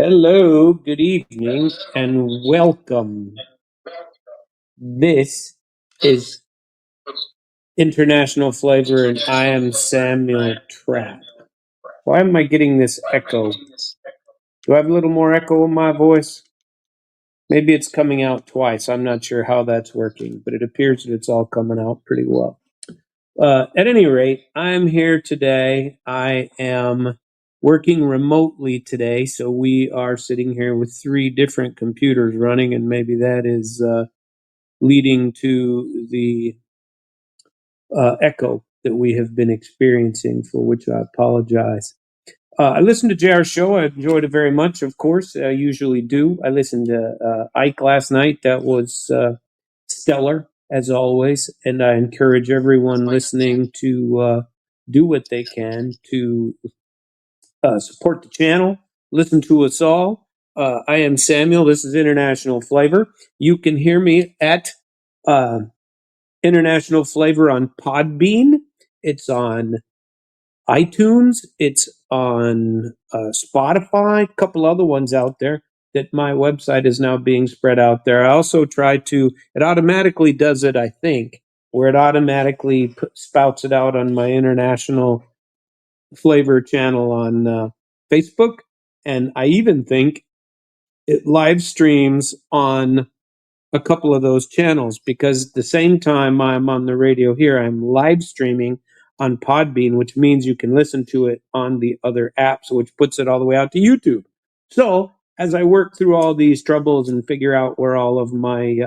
Hello, good evening, and welcome. This is International Flavor, and I am Samuel Trapp. Why am I getting this echo? Do I have a little more echo in my voice? Maybe it's coming out twice. I'm not sure how that's working, but it appears that it's all coming out pretty well. At any rate, I'm here today. I am working remotely today, so we are sitting here with three different computers running, and maybe that is leading to the echo that we have been experiencing, for which I apologize. I listened to JR's show. I enjoyed it very much, of course. I usually do. I listened to Ike last night. That was stellar, as always. And I encourage everyone listening to do what they can to support the channel, listen to us all. I am Samuel. This is International Flavor. You can hear me at uh, International Flavor on Podbean. It's on iTunes. It's on Spotify, a couple other ones out there that my website is now being spread out there. I also try to, it automatically does it, I think, where it automatically spouts it out on my International Flavor channel on Facebook. And I even think it live streams on a couple of those channels because at the same time I'm on the radio here, I'm live streaming on Podbean, which means you can listen to it on the other apps, which puts it all the way out to YouTube. So as I work through all these troubles and figure out where all of my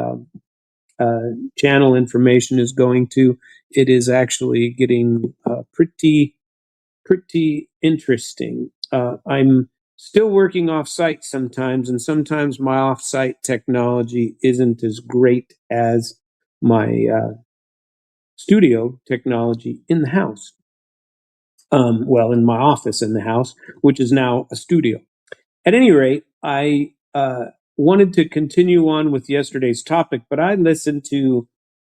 channel information is going to, it is actually getting pretty interesting. I'm still working off site sometimes, and sometimes my off site technology isn't as great as my studio technology in the house. Well, in my office in the house, which is now a studio. At any rate, I wanted to continue on with yesterday's topic, but I listened to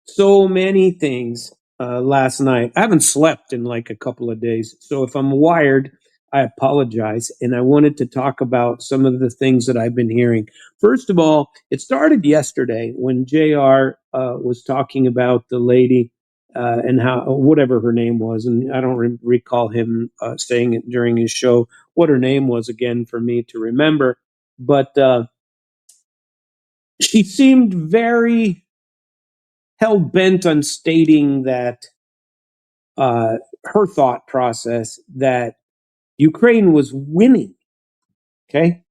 so many things last night. I haven't slept in like a couple of days. So if I'm wired, I apologize. And I wanted to talk about some of the things that I've been hearing. First of all, it started yesterday when JR was talking about the lady and how, whatever her name was. And I don't recall him saying it during his show, what her name was again for me to remember. But she seemed very hell bent on stating that her thought process that Ukraine was winning. Okay,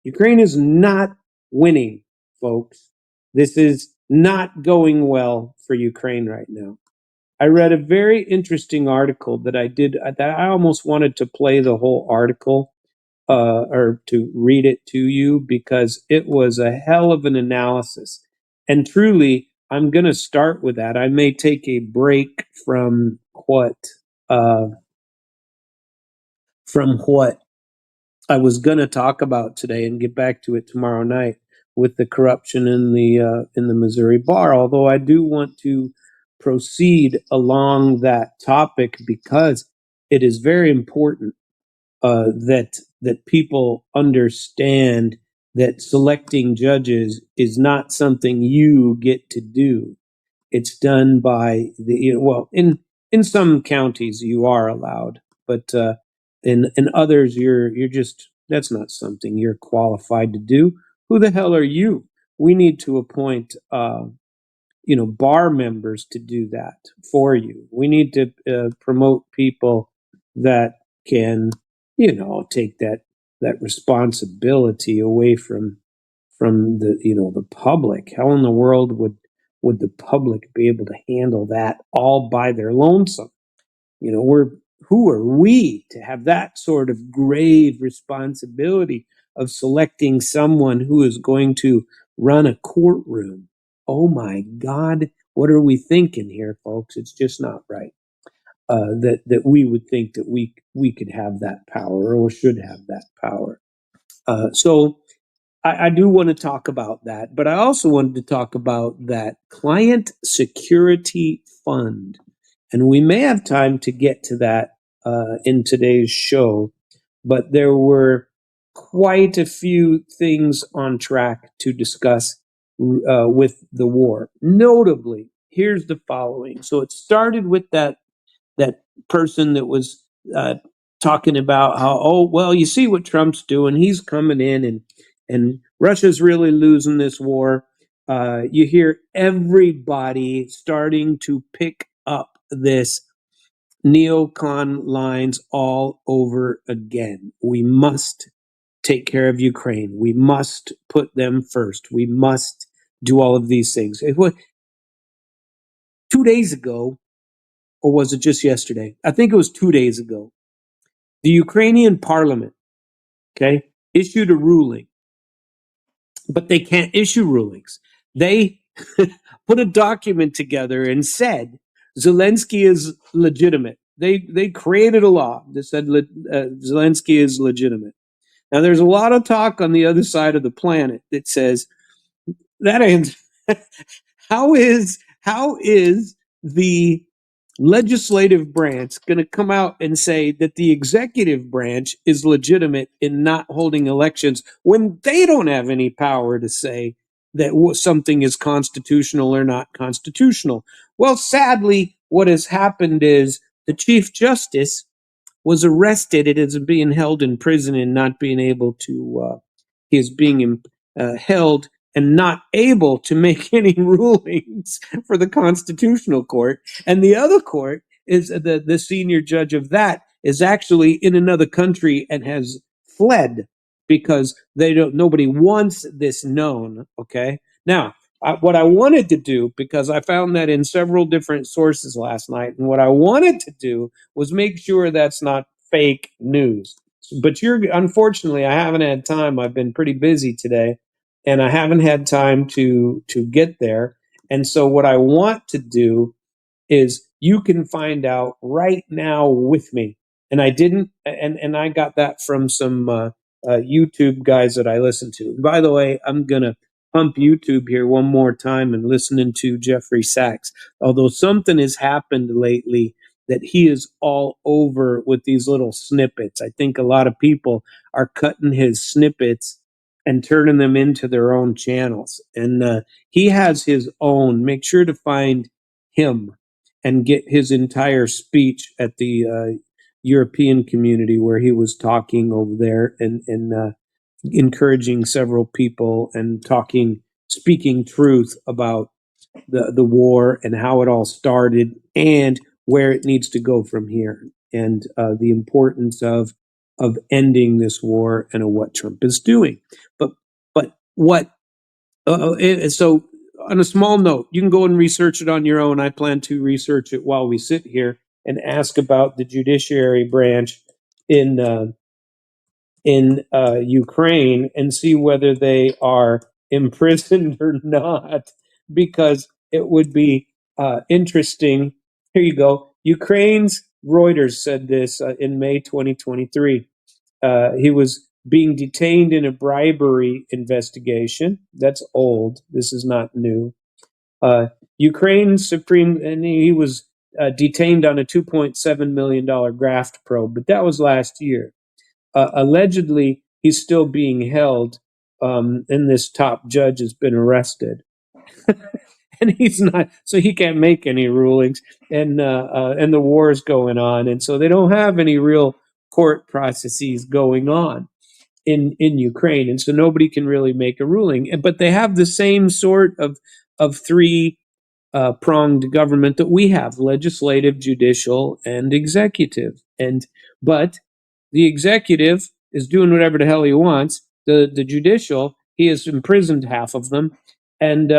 Ukraine is not winning, folks. This is not going well for Ukraine right now. I read a very interesting article that I did that I almost wanted to play the whole article or to read it to you because it was a hell of an analysis. And truly, I'm going to start with that. I may take a break uh, from what I was going to talk about today and get back to it tomorrow night with the corruption in the Missouri bar. Although I do want to proceed along that topic because it is very important that people understand that selecting judges is not something you get to do. It's done by well, in some counties you are allowed, but in others you're just that's not something you're qualified to do. Who the hell are you? We need to appoint bar members to do that for you. We need to promote people that can take that responsibility away from the public. How in the world would the public be able to handle that all by their lonesome? We're who are we to have that sort of grave responsibility of selecting someone who is going to run a courtroom? Oh my God, what are we thinking here, folks? It's just not right. That we would think that we could have that power or should have that power. So I do want to talk about that, but I also wanted to talk about that client security fund. And we may have time to get to that in today's show, but there were quite a few things on track to discuss with the war. Notably, here's the following. So it started with that person that was talking about how, oh well, you see what Trump's doing. He's coming in, and Russia's really losing this war. You hear everybody starting to pick up this neocon lines all over again. We must take care of Ukraine. We must put them first. We must do all of these things. It was 2 days ago, or was it just yesterday? I think it was 2 days ago. The Ukrainian parliament, okay, issued a ruling, but they can't issue rulings. They put a document together and said Zelensky is legitimate. They created a law that said Zelensky is legitimate. Now, there's a lot of talk on the other side of the planet that says that ain't how is the legislative branch going to come out and say that the executive branch is legitimate in not holding elections when they don't have any power to say that something is constitutional or not constitutional? Well, sadly, what has happened is the Chief Justice was arrested and is being held in prison and not being able to, he is being held and not able to make any rulings for the Constitutional Court. And the other court is the senior judge of that is actually in another country and has fled because they don't, nobody wants this known. Okay. Now, what I wanted to do, because I found that in several different sources last night, and what I wanted to do was make sure that's not fake news. But unfortunately, I haven't had time. I've been pretty busy today, and I haven't had time to get there. And so, what I want to do is you can find out right now with me. And I didn't, and I got that from some YouTube guys that I listen to. By the way, I'm gonna pump YouTube here one more time and listening to Jeffrey Sachs. Although something has happened lately that he is all over with these little snippets. I think a lot of people are cutting his snippets and turning them into their own channels. And he has his own. Make sure to find him and get his entire speech at the European community where he was talking over there and encouraging several people and speaking truth about the war and how it all started and where it needs to go from here and the importance of ending this war and of what Trump is doing. But what so, on a small note, you can go and research it on your own. I plan to research it while we sit here and ask about the judiciary branch in Ukraine and see whether they are imprisoned or not, because it would be interesting. Here you go. Ukraine's Reuters said this in May 2023. He was being detained in a bribery investigation. That's old. This is not new. Ukraine Supreme, and he was detained on a $2.7 million graft probe, but that was last year. Allegedly, he's still being held, and this top judge has been arrested. And he's not, so he can't make any rulings, and the war is going on, and so they don't have any real court processes going on in Ukraine, and so nobody can really make a ruling. But they have the same sort of three pronged government that we have: legislative, judicial, and executive. And but the executive is doing whatever the hell he wants. The judicial, he has imprisoned half of them, and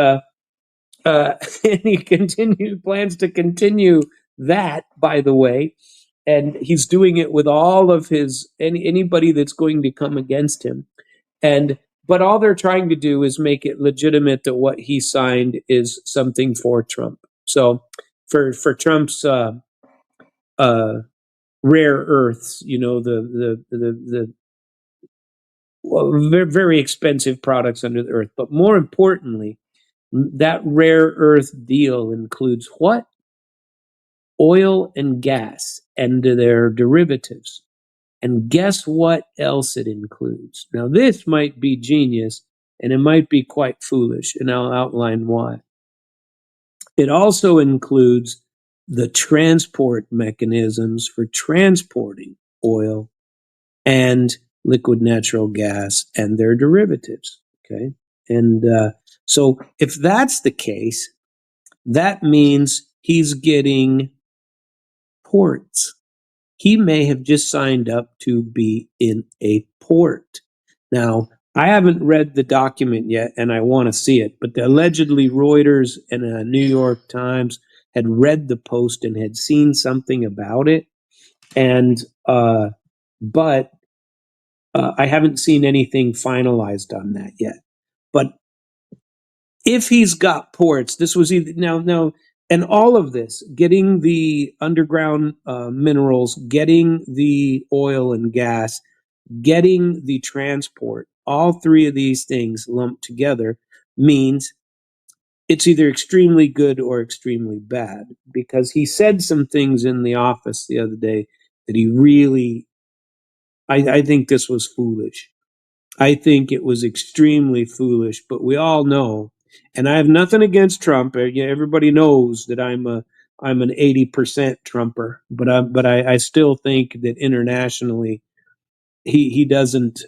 and he plans to continue that. By the way, and he's doing it with all of his anybody that's going to come against him. And but all they're trying to do is make it legitimate that what he signed is something for Trump. So for Trump's uh, rare earths, the well, very, very expensive products under the earth. But more importantly, that rare earth deal includes what? Oil and gas and their derivatives. And guess what else it includes? Now, this might be genius and it might be quite foolish, and I'll outline why. It also includes the transport mechanisms for transporting oil and liquid natural gas and their derivatives. Okay. And so if that's the case, that means he's getting ports. He may have just signed up to be in a port. Now, I haven't read the document yet and I want to see it, but allegedly Reuters and New York Times had read the post and had seen something about it. And, but I haven't seen anything finalized on that yet. But if he's got ports, this was either now, and all of this, getting the underground minerals, getting the oil and gas, getting the transport, all three of these things lumped together means it's either extremely good or extremely bad. Because he said some things in the office the other day that he really, I think this was foolish. I think it was extremely foolish, but we all know, and I have nothing against Trump. Everybody knows that I'm an 80% Trumper, but I still think that internationally he doesn't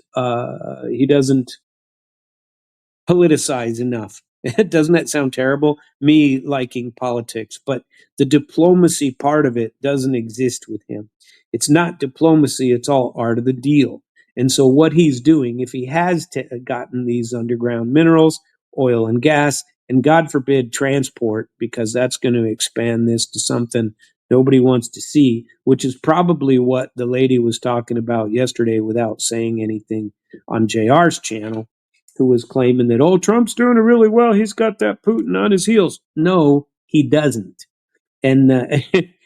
politicize enough. Doesn't that sound terrible? Me liking politics, but the diplomacy part of it doesn't exist with him. It's not diplomacy, it's all art of the deal. And so, what he's doing, if he has gotten these underground minerals, oil and gas, and God forbid transport, because that's going to expand this to something nobody wants to see, which is probably what the lady was talking about yesterday without saying anything on JR's channel, who was claiming that, oh, Trump's doing it really well. He's got that Putin on his heels. No, he doesn't. And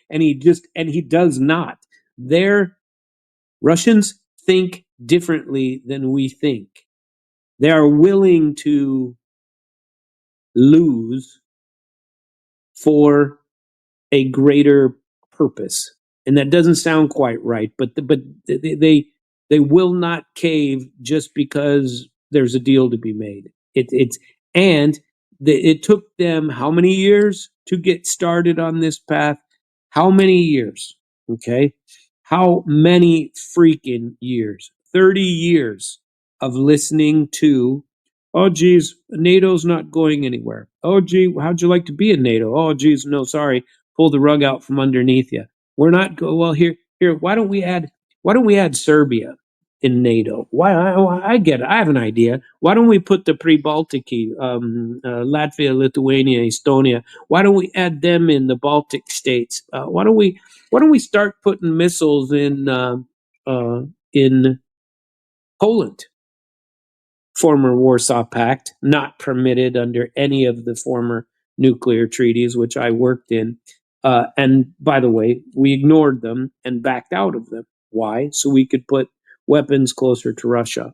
and he does not. Their Russians think differently than we think. They are willing to lose for a greater purpose, and that doesn't sound quite right. But they will not cave just because there's a deal to be made. It's and it took them how many years to get started on this path? How many years? Okay, how many freaking years? 30 years of listening to, oh, geez, NATO's not going anywhere. Oh, gee, how'd you like to be in NATO? Oh, geez, no, sorry, pull the rug out from underneath you. We're not go well here. Here, why don't we add Serbia in NATO? Why? I get it. I have an idea. Why don't we put the pre-Baltic, Latvia, Lithuania, Estonia? Why don't we add them in the Baltic states? Why don't we start putting missiles in Poland? Former Warsaw Pact, not permitted under any of the former nuclear treaties, which I worked in. And by the way, we ignored them and backed out of them. Why? So we could put weapons closer to Russia.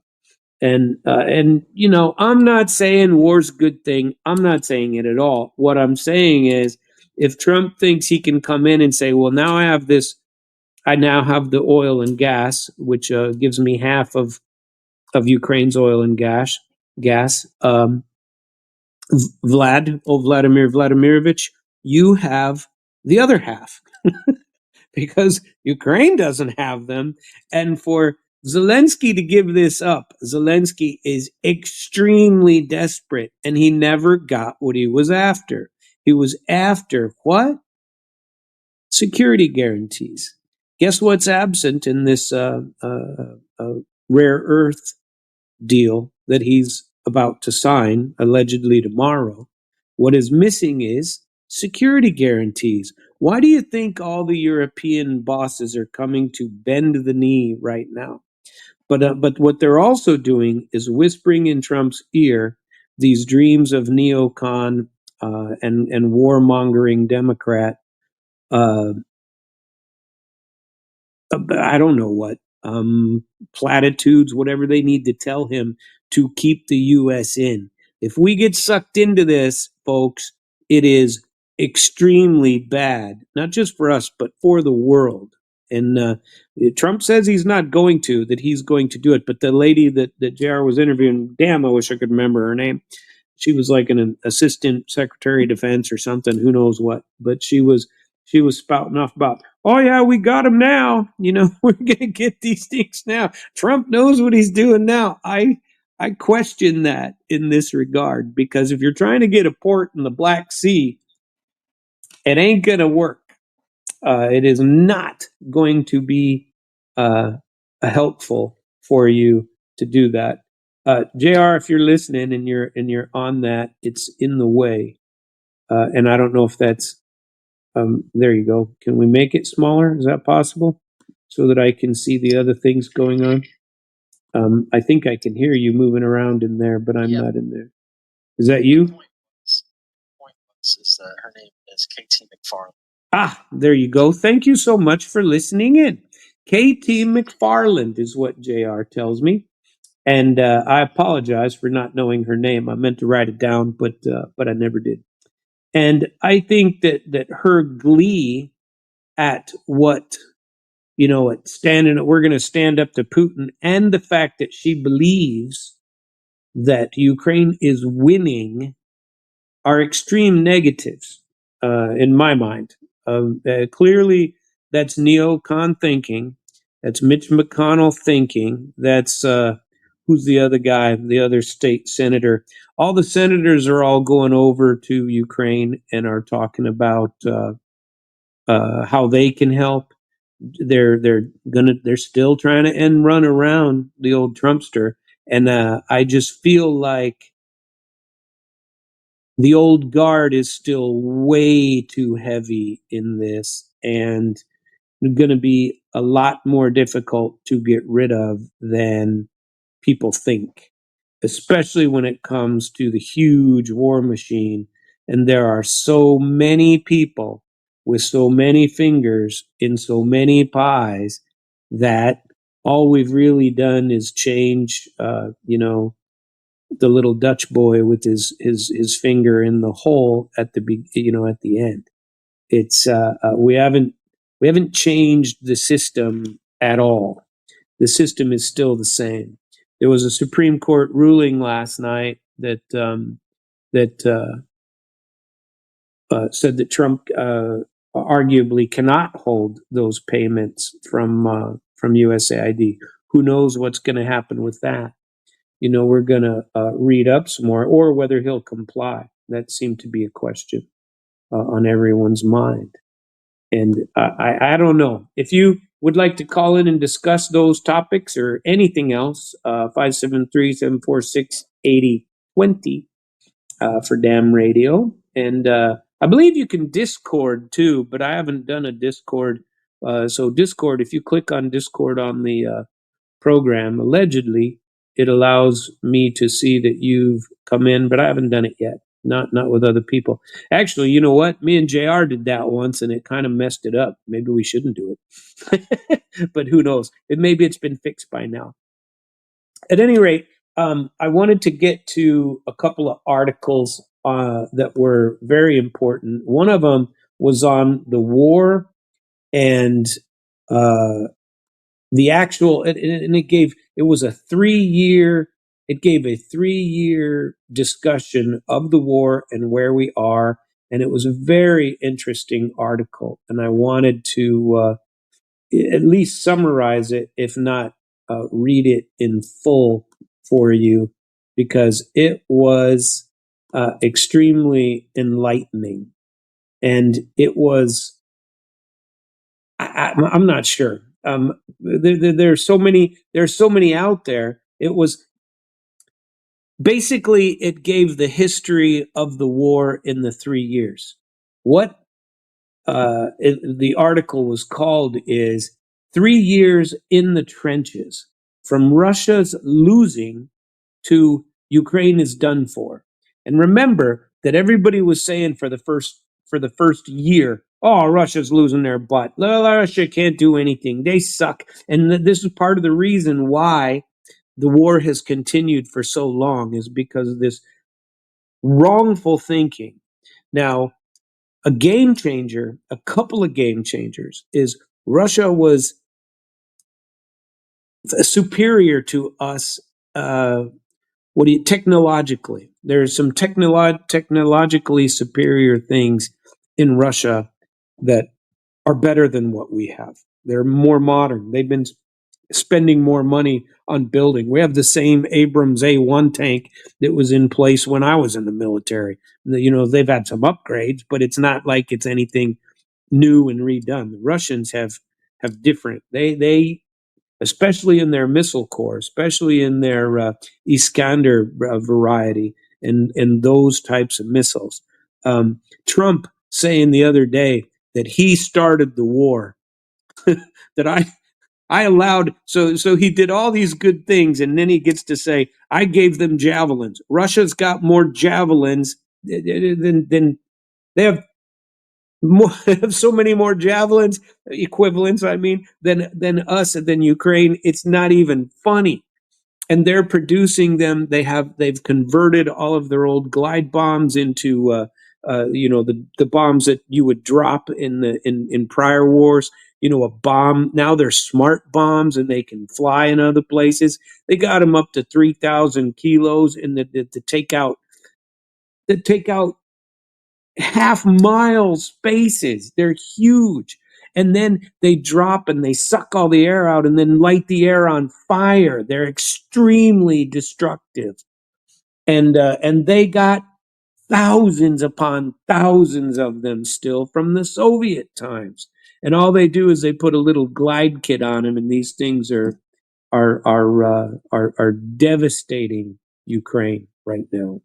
And I'm not saying war's a good thing. I'm not saying it at all. What I'm saying is, if Trump thinks he can come in and say, "Well, now I have this. I now have the oil and gas, which gives me half of Ukraine's oil and gas. Vladimir Vladimirovich, you have the other half because Ukraine doesn't have them. And for Zelensky to give this up, Zelensky is extremely desperate and he never got what he was after. He was after what? Security guarantees. Guess what's absent in this rare earth deal that he's about to sign, allegedly tomorrow? What is missing is security guarantees. Why do you think all the European bosses are coming to bend the knee right now? But what they're also doing is whispering in Trump's ear these dreams of neocon and warmongering Democrat. Uh, I don't know what, platitudes, whatever they need to tell him to keep the U.S. in. If we get sucked into this, folks, it is extremely bad, not just for us, but for the world. And Trump says he's not going to, that he's going to do it. But the lady that JR was interviewing, damn, I wish I could remember her name. She was like an assistant secretary of defense or something, who knows what. But she was spouting off about, oh yeah, we got him now. We're gonna get these things now. Trump knows what he's doing now. I question that in this regard, because if you're trying to get a port in the Black Sea, it ain't gonna work. It is not going to be uh, helpful for you to do that. Jr., if you're listening and you're on that, it's in the way, and I don't know if that's. There you go. Can we make it smaller? Is that possible? So that I can see the other things going on. I think I can hear you moving around in there, but I'm not in there. Is that you? Her name is KT McFarland. Ah, there you go. Thank you so much for listening in. KT McFarland is what JR tells me. And I apologize for not knowing her name. I meant to write it down, but I never did. And I think that her glee at what, at standing, we're going to stand up to Putin, and the fact that she believes that Ukraine is winning are extreme negatives in my mind. Clearly, that's neocon thinking. That's Mitch McConnell thinking. That's who's the other guy, the other state senator. All the senators are all going over to Ukraine and are talking about how they can help. They're still trying to end run around the old Trumpster, and I just feel like the old guard is still way too heavy in this, and going to be a lot more difficult to get rid of than people think, especially when it comes to the huge war machine. And there are so many people with so many fingers in so many pies that all we've really done is change, the little Dutch boy with his finger in the hole at at the end. It's we haven't changed the system at all. The system is still the same. There was a Supreme Court ruling last night that said that Trump arguably cannot hold those payments from USAID. Who knows what's going to happen with that? We're going to read up some more, or whether he'll comply. That seemed to be a question on everyone's mind. And I don't know. If you would like to call in and discuss those topics or anything else, 573-746-8020 for Damn Radio. And I believe you can Discord too, but I haven't done a Discord. So Discord, if you click on Discord on the program, allegedly, it allows me to see that you've come in, but I haven't done it yet. Not with other people. Actually, you know what? Me and JR did that once, and it kind of messed it up. Maybe we shouldn't do it, but who knows? Maybe it's been fixed by now. At any rate, I wanted to get to a couple of articles that were very important. One of them was on the war and the actual, and it gave a 3-year discussion of the war and where we are. And it was a very interesting article. And I wanted to at least summarize it, if not read it in full for you, because it was extremely enlightening. And it was, I'm not sure. There's so many out there. It was basically, it gave the history of the war in the 3 years. What the article was called is 3 years in the trenches, from Russia's losing to Ukraine is done for. And remember that everybody was saying for the first year, oh, Russia's losing their butt. Russia can't do anything. They suck. And this is part of the reason why the war has continued for so long, is because of this wrongful thinking. Now, a couple of game changers is Russia was superior to us. What do you technologically? There's some technologically superior things in Russia that are better than what we have. They're more modern. They've been spending more money on building. We have the same Abrams A1 tank that was in place when I was in the military. You know, they've had some upgrades, but it's not like it's anything new and redone. The Russians have different. They especially in their missile core, especially in their Iskander variety and those types of missiles. Trump saying the other day that he started the war, that I allowed, so he did all these good things, and then he gets to say I gave them javelins. Russia's got more javelins than they have more, have so many more javelins equivalents. I mean, than us than Ukraine. It's not even funny. And they're producing them. They've converted all of their old glide bombs into the bombs that you would drop in prior wars. You know, a bomb. Now they're smart bombs and they can fly in other places. They got them up to 3,000 kilos, and to take out half-mile spaces. They're huge. And then they drop and they suck all the air out and then light the air on fire. They're extremely destructive. And they got thousands upon thousands of them still from the Soviet times. And all they do is they put a little glide kit on them, and these things are devastating Ukraine right now.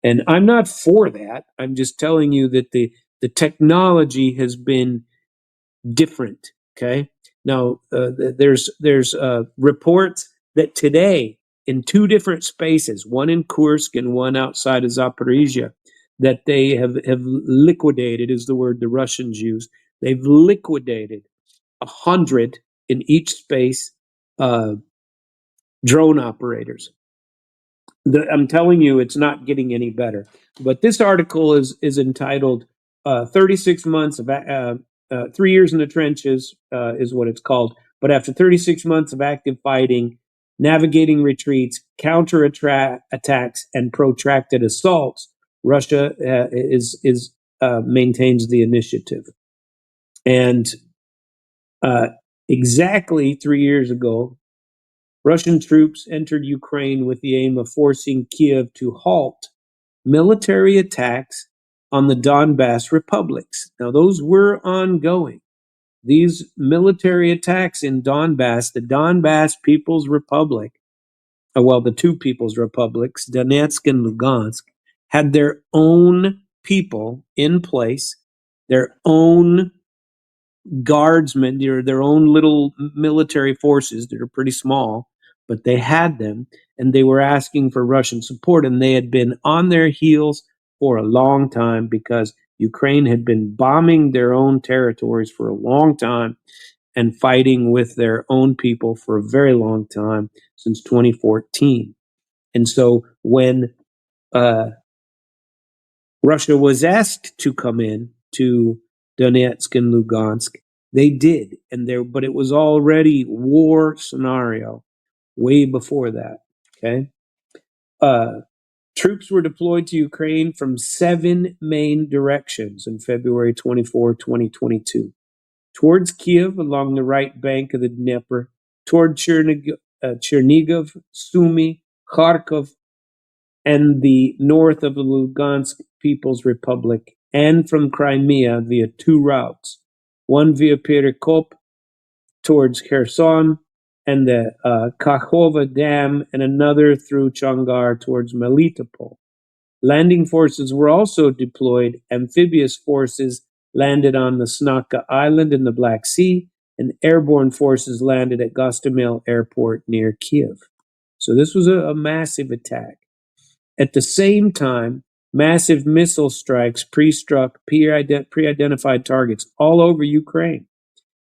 And I'm not for that. I'm just telling you that the technology has been different. Okay. Now there's reports that today in two different spaces, one in Kursk and one outside of Zaporizhia, that they have liquidated is the word the Russians use. They've liquidated 100 in each space uh, drone operators. I'm telling you, it's not getting any better. But this article is entitled 36 months of 3 years in the trenches is what it's called. But after 36 months of active fighting, navigating retreats, counter attacks, and protracted assaults, Russia is maintains the initiative. And uh, exactly 3 years ago, Russian troops entered Ukraine with the aim of forcing Kiev to halt military attacks on the Donbass republics. Now, those were ongoing. These military attacks in Donbass, the Donbass People's Republic, well, the two People's Republics, Donetsk and Lugansk, had their own people in place, their own guardsmen, their own little military forces that are pretty small, but they had them, and they were asking for Russian support, and they had been on their heels for a long time because Ukraine had been bombing their own territories for a long time and fighting with their own people for a very long time since 2014. And so when uh, Russia was asked to come in to Donetsk and Lugansk. They did, but it was already war scenario way before that. Okay, uh, troops were deployed to Ukraine from 7 main directions in February 24, 2022. Towards Kiev along the right bank of the Dnieper, toward Chernigov, Sumy, Kharkov, and the north of the Lugansk People's Republic, and from Crimea via 2 routes, one via Perikop towards Kherson and the Kakhova Dam, and another through Chongar towards Melitopol. Landing forces were also deployed. Amphibious forces landed on the Snaka Island in the Black Sea, and airborne forces landed at Gostomel Airport near Kiev. So this was a massive attack. At the same time, massive missile strikes pre-struck pre-identified targets all over Ukraine.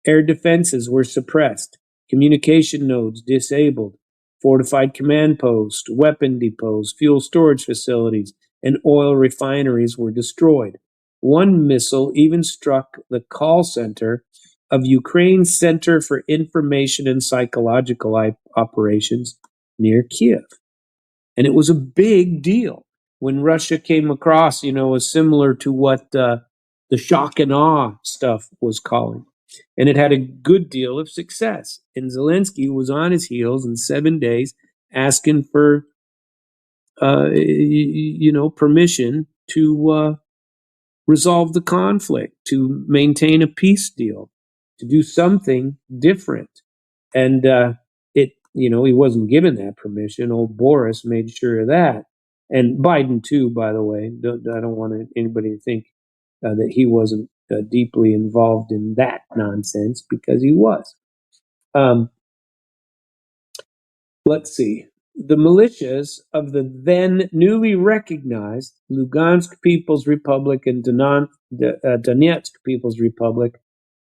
Air defenses were suppressed, communication nodes disabled, fortified command posts, weapon depots, fuel storage facilities, and oil refineries were destroyed. One missile even struck the call center of Ukraine's Center for Information and Psychological Operations near Kiev. And it was a big deal when Russia came across, was similar to what the shock and awe stuff was calling. And it had a good deal of success. And Zelensky was on his heels in 7 days asking for, permission to resolve the conflict, to maintain a peace deal, to do something different. And he wasn't given that permission. Old Boris made sure of that. And Biden, too, by the way. I don't want anybody to think that he wasn't deeply involved in that nonsense, because he was. Um, let's see. The militias of the then newly recognized Lugansk People's Republic and Donetsk People's Republic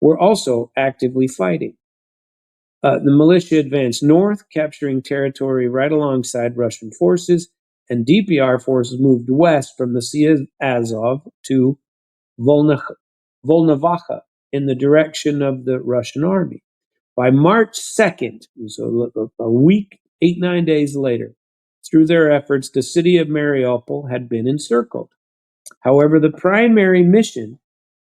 were also actively fighting. The militia advanced north, capturing territory right alongside Russian forces, and DPR forces moved west from the Sea of Azov to Volnovacha in the direction of the Russian army. By March 2nd, so a week, 9 days later, through their efforts, the city of Mariupol had been encircled. However, the primary mission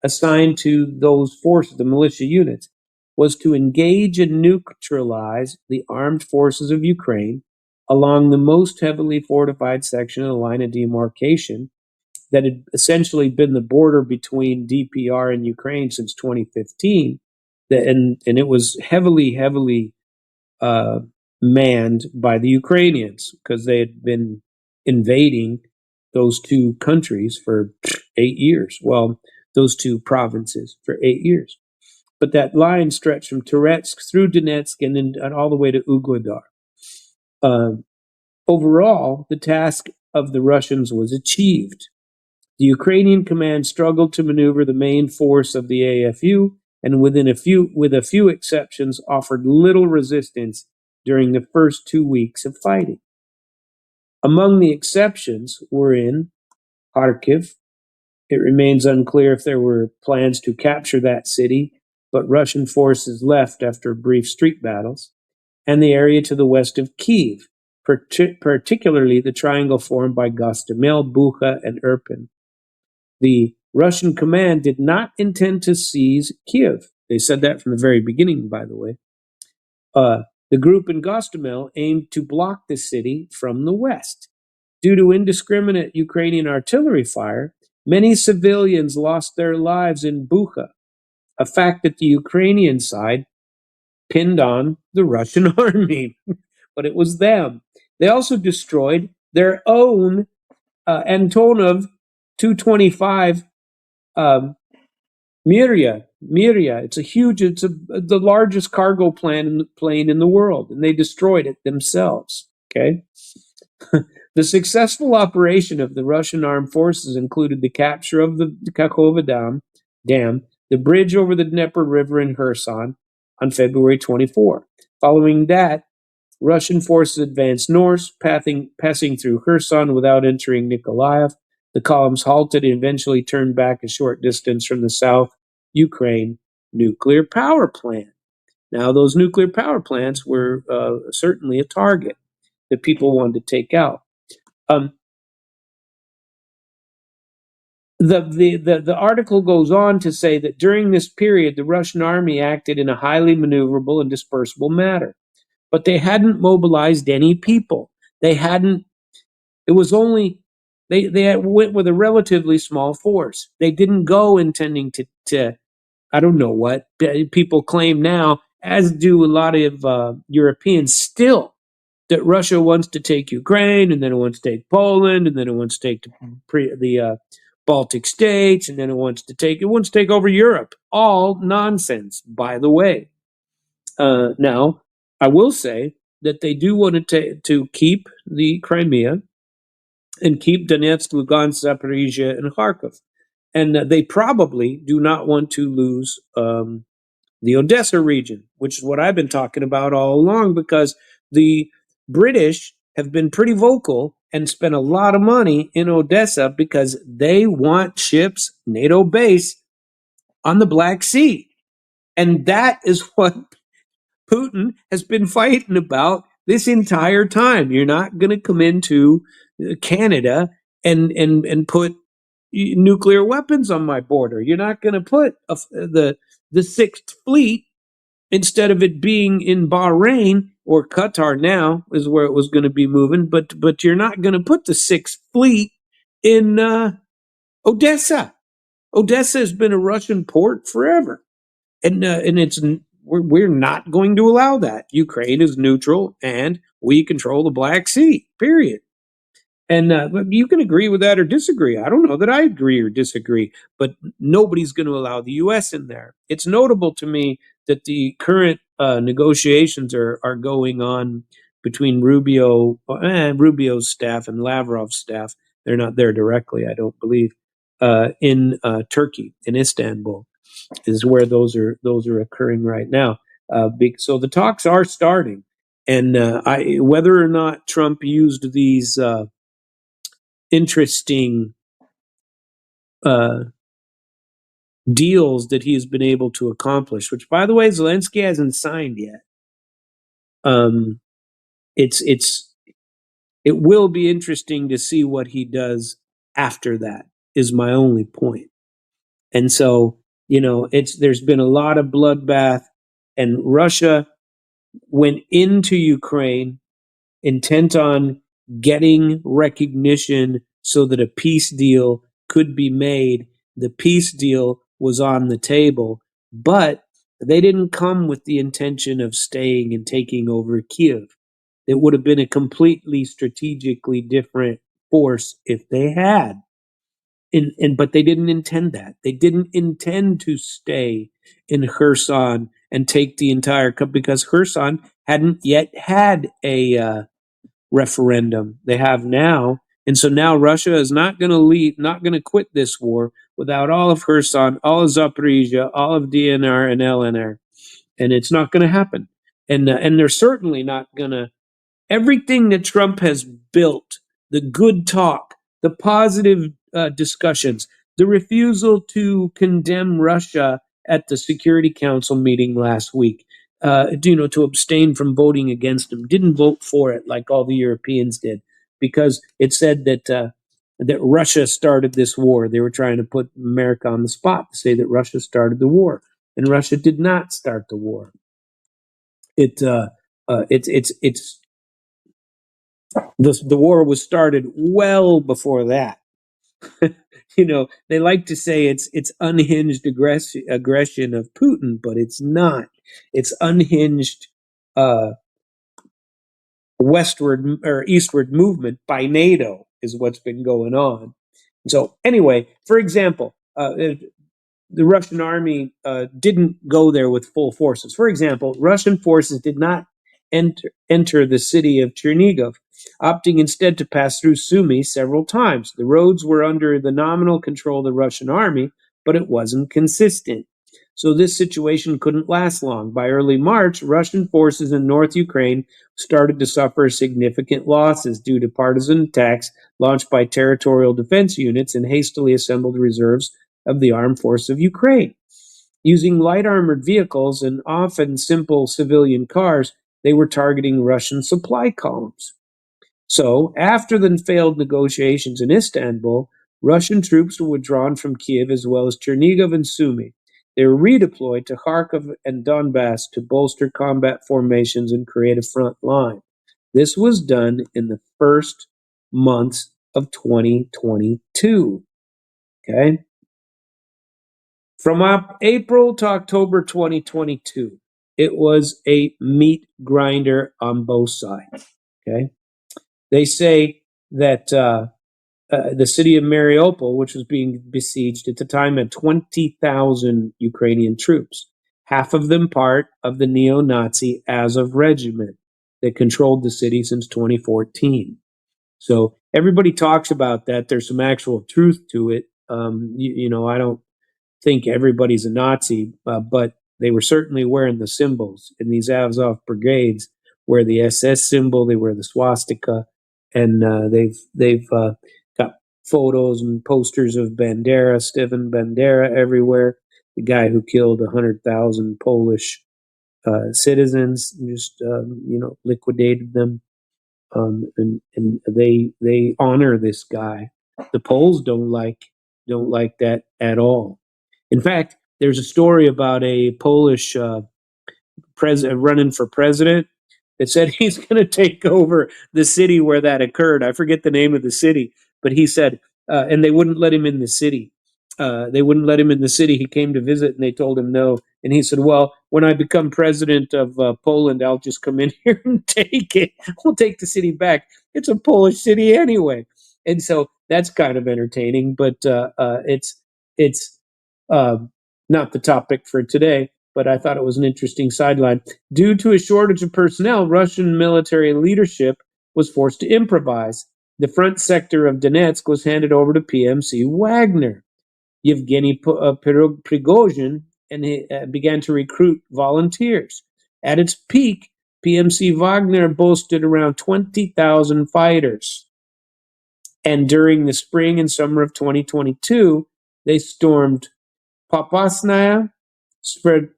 assigned to those forces, the militia units, was to engage and neutralize the armed forces of Ukraine along the most heavily fortified section of the line of demarcation that had essentially been the border between DPR and Ukraine since 2015. And it was heavily uh, manned by the Ukrainians, because they had been invading those two countries for 8 years. Well, those two provinces for 8 years. But that line stretched from Toretsk through Donetsk and all the way to Ugledar. Uh, Overall, the task of the Russians was achieved. The Ukrainian command struggled to maneuver the main force of the AFU, and with a few exceptions, offered little resistance during the first 2 weeks of fighting. Among the exceptions were in Kharkiv. It remains unclear if there were plans to capture that city, but Russian forces left after brief street battles, and the area to the west of Kiev, particularly the triangle formed by Gostomel, Bucha, and Irpin. The Russian command did not intend to seize Kiev. They said that from the very beginning, by the way. The group in Gostomel aimed to block the city from the west. Due to indiscriminate Ukrainian artillery fire, many civilians lost their lives in Bucha, a fact that the Ukrainian side pinned on the Russian army. But it was them. They also destroyed their own Antonov 225 um, Miria. The largest cargo plane in the world, and they destroyed it themselves. Okay. The successful operation of the Russian armed forces included the capture of the Kakhovka Dam, the bridge over the Dnieper River in Kherson on February 24. Following that, Russian forces advanced north, passing through Kherson without entering Nikolaev. The columns halted and eventually turned back a short distance from the South Ukraine nuclear power plant. Now, those nuclear power plants were certainly a target that people wanted to take out. Um, the article goes on to say that during this period, the Russian army acted in a highly maneuverable and dispersible manner, but they hadn't mobilized any people. They hadn't. It was only they went with a relatively small force. They didn't go intending to I don't know what people claim now, as do a lot of Europeans still, that Russia wants to take Ukraine, and then it wants to take Poland, and then it wants to take the Baltic states, and then it wants to take over Europe. All nonsense, by the way. Now, I will say that they do want to keep the Crimea and keep Donetsk, Lugansk, Zaporizhia, and Kharkov, and they probably do not want to lose the Odessa region, which is what I've been talking about all along, because the British have been pretty vocal and spent a lot of money in Odessa because they want ships, NATO base, on the Black Sea. And that is what Putin has been fighting about this entire time. You're not going to come into Canada and put nuclear weapons on my border. You're not going to put the Sixth Fleet, instead of it being in Bahrain or Qatar now is where it was going to be moving, but you're not going to put the Sixth Fleet in Odessa. Odessa has been a Russian port forever, and it's we're not going to allow that. Ukraine is neutral, and we control the Black Sea. Period. And you can agree with that or disagree. I don't know that I agree or disagree, but nobody's going to allow the U.S. in there. It's notable to me that the current negotiations are going on between Rubio's staff and Lavrov's staff. They're not there directly, I don't believe, in Turkey, in Istanbul, is where those are occurring right now. So the talks are starting, and whether or not Trump used these interesting uh, deals that he has been able to accomplish, which, by the way, Zelensky hasn't signed yet. Um, it's it will be interesting to see what he does after that. Is my only point. And so, there's been a lot of bloodbath, and Russia went into Ukraine intent on getting recognition so that a peace deal could be made. The peace deal was on the table, but they didn't come with the intention of staying and taking over Kiev. It would have been a completely strategically different force if they had. But they didn't intend that. They didn't intend to stay in Kherson and take the entire because Kherson hadn't yet had a referendum. They have now. And so now Russia is not going to leave, not going to quit this war without all of Kherson, all of Zaporizhia, all of DNR and LNR. And it's not going to happen. And they're certainly not going to. Everything that Trump has built, the good talk, the positive discussions, the refusal to condemn Russia at the Security Council meeting last week, to abstain from voting against him, didn't vote for it like all the Europeans did, because it said that Russia started this war. They were trying to put America on the spot to say that Russia started the war, and Russia did not start the war. It's the war was started well before that. They like to say it's unhinged aggression of Putin, but it's not. It's unhinged uh, westward or eastward movement by NATO is what's been going on. So anyway, for example, the Russian army didn't go there with full forces. For example, Russian forces did not enter the city of Chernigov, opting instead to pass through Sumy several times. The roads were under the nominal control of the Russian army, but it wasn't consistent. So this situation couldn't last long. By early March, Russian forces in North Ukraine started to suffer significant losses due to partisan attacks launched by territorial defense units and hastily assembled reserves of the armed force of Ukraine. Using light armored vehicles and often simple civilian cars, they were targeting Russian supply columns. So, after the failed negotiations in Istanbul, Russian troops were withdrawn from Kiev as well as Chernigov and Sumy. They were redeployed to Kharkov and Donbass to bolster combat formations and create a front line. This was done in the first months of 2022. Okay? From April to October 2022, it was a meat grinder on both sides. Okay, they say that the city of Mariupol, which was being besieged at the time, had 20,000 Ukrainian troops, half of them part of the neo-Nazi Azov regiment that controlled the city since 2014. So everybody talks about that. There's some actual truth to it. I don't think everybody's a Nazi, but they were certainly wearing the symbols. In these Azov brigades wear the SS symbol, they wear the swastika, and they've got photos and posters of Bandera, Stephen Bandera everywhere. the guy who killed 100,000 Polish citizens, just liquidated them, and they honor this guy. The Poles don't like that at all. In fact, there's a story about a Polish president running for president that said he's going to take over the city where that occurred. I forget the name of the city, but he said, and they wouldn't let him in the city. They wouldn't let him in the city. He came to visit, and they told him no. And he said, "Well, when I become president of Poland, I'll just come in here and take it. We'll take the city back. It's a Polish city anyway." And so that's kind of entertaining, but it's uh, not the topic for today. But I thought it was an interesting sideline. Due to a shortage of personnel, Russian military leadership was forced to improvise. The front sector of Donetsk was handed over to PMC Wagner. Yevgeny Prigozhin and he began to recruit volunteers. At its peak, PMC Wagner boasted around 20,000 fighters. And during the spring and summer of 2022, they stormed Popasnaya, Svetlodarsk,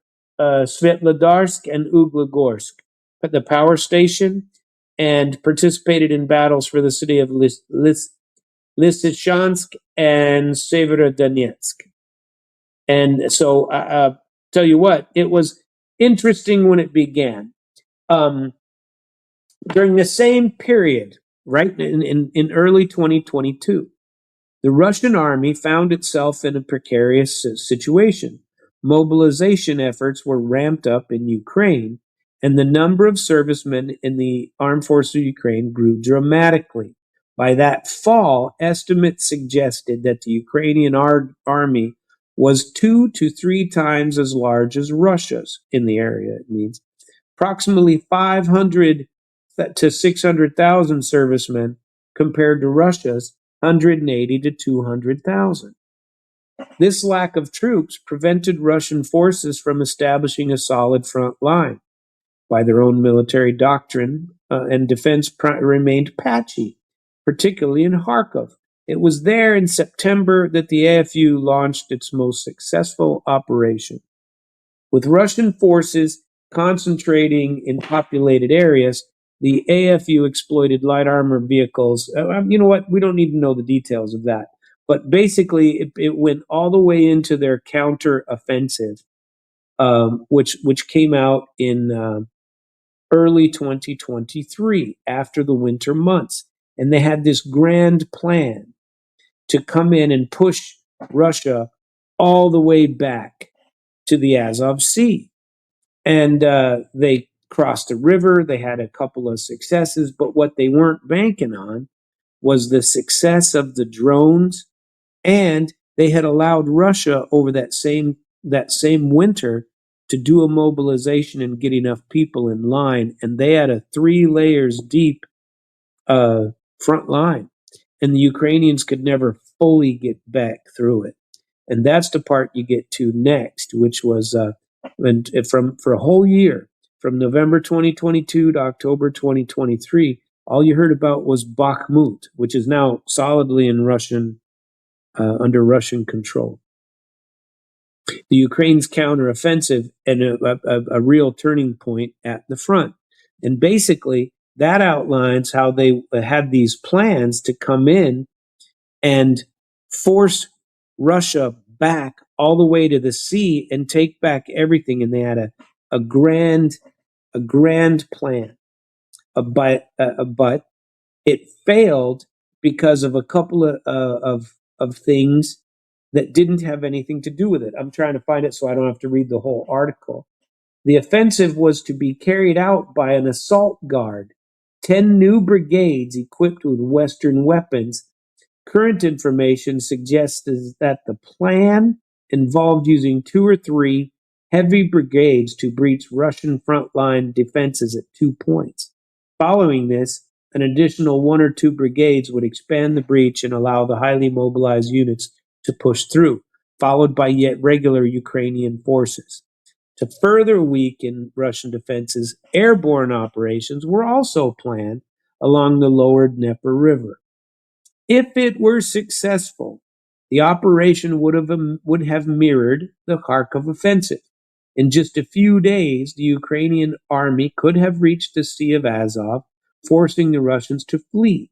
and Uglogorsk, at the power station, and participated in battles for the city of Lysychansk and Severodonetsk. And so, tell you what, it was interesting when it began. Um, During the same period, right in early 2022, the Russian army found itself in a precarious situation. Mobilization efforts were ramped up in Ukraine, and the number of servicemen in the armed forces of Ukraine grew dramatically. By that fall, estimates suggested that the Ukrainian army was 2 to 3 times as large as Russia's in the area. It means approximately 500 to 600,000 servicemen compared to Russia's 180 to 200,000. This lack of troops prevented Russian forces from establishing a solid front line. By their own military doctrine, and defense remained patchy, particularly in Kharkov. It was there in September that the AFU launched its most successful operation. With Russian forces concentrating in populated areas, the AFU exploited light armored vehicles. You know what? We don't need to know the details of that. But basically, it went all the way into their counter offensive, which came out in early 2023 after the winter months. And they had this grand plan to come in and push Russia all the way back to the Azov Sea. And they crossed the river. They had a couple of successes, but what they weren't banking on was the success of the drones, and they had allowed Russia over that same winter to do a mobilization and get enough people in line, and they had a 3 layers deep front line, and the Ukrainians could never fully get back through it. And that's the part you get to next, which was for a whole year, from November 2022 to October 2023, all you heard about was Bakhmut, which is now solidly in under Russian control. The Ukraine's counteroffensive and a real turning point at the front. And basically, that outlines how they had these plans to come in and force Russia back all the way to the sea and take back everything. And they had a grand plan, but it failed because of a couple of things that didn't have anything to do with it. I'm trying to find it so I don't have to read the whole article. The offensive was to be carried out by an assault guard, 10 new brigades equipped with Western weapons. Current information suggests that the plan involved using 2 or 3 heavy brigades to breach Russian frontline defenses at 2 points. Following this, an additional 1 or 2 brigades would expand the breach and allow the highly mobilized units to push through, followed by yet regular Ukrainian forces. To further weaken Russian defenses, airborne operations were also planned along the lower Dnieper River. If it were successful, the operation would have mirrored the Kharkov offensive. In just a few days, the Ukrainian army could have reached the Sea of Azov, forcing the Russians to flee.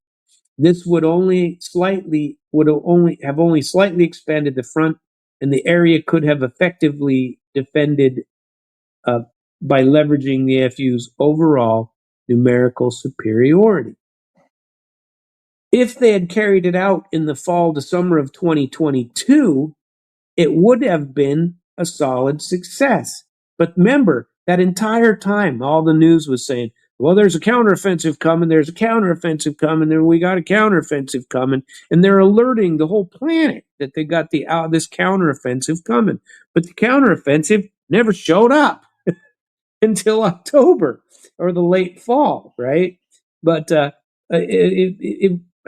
This would only slightly expanded the front, and the area could have effectively defended uh, by leveraging the FU's overall numerical superiority. If they had carried it out in the fall to summer of 2022, it would have been a solid success. But remember, that entire time, all the news was saying, well, there's a counteroffensive coming, there's a counteroffensive coming, then we got a counteroffensive coming, and they're alerting the whole planet that they got this counteroffensive coming. But the counteroffensive never showed up until October or the late fall, right? But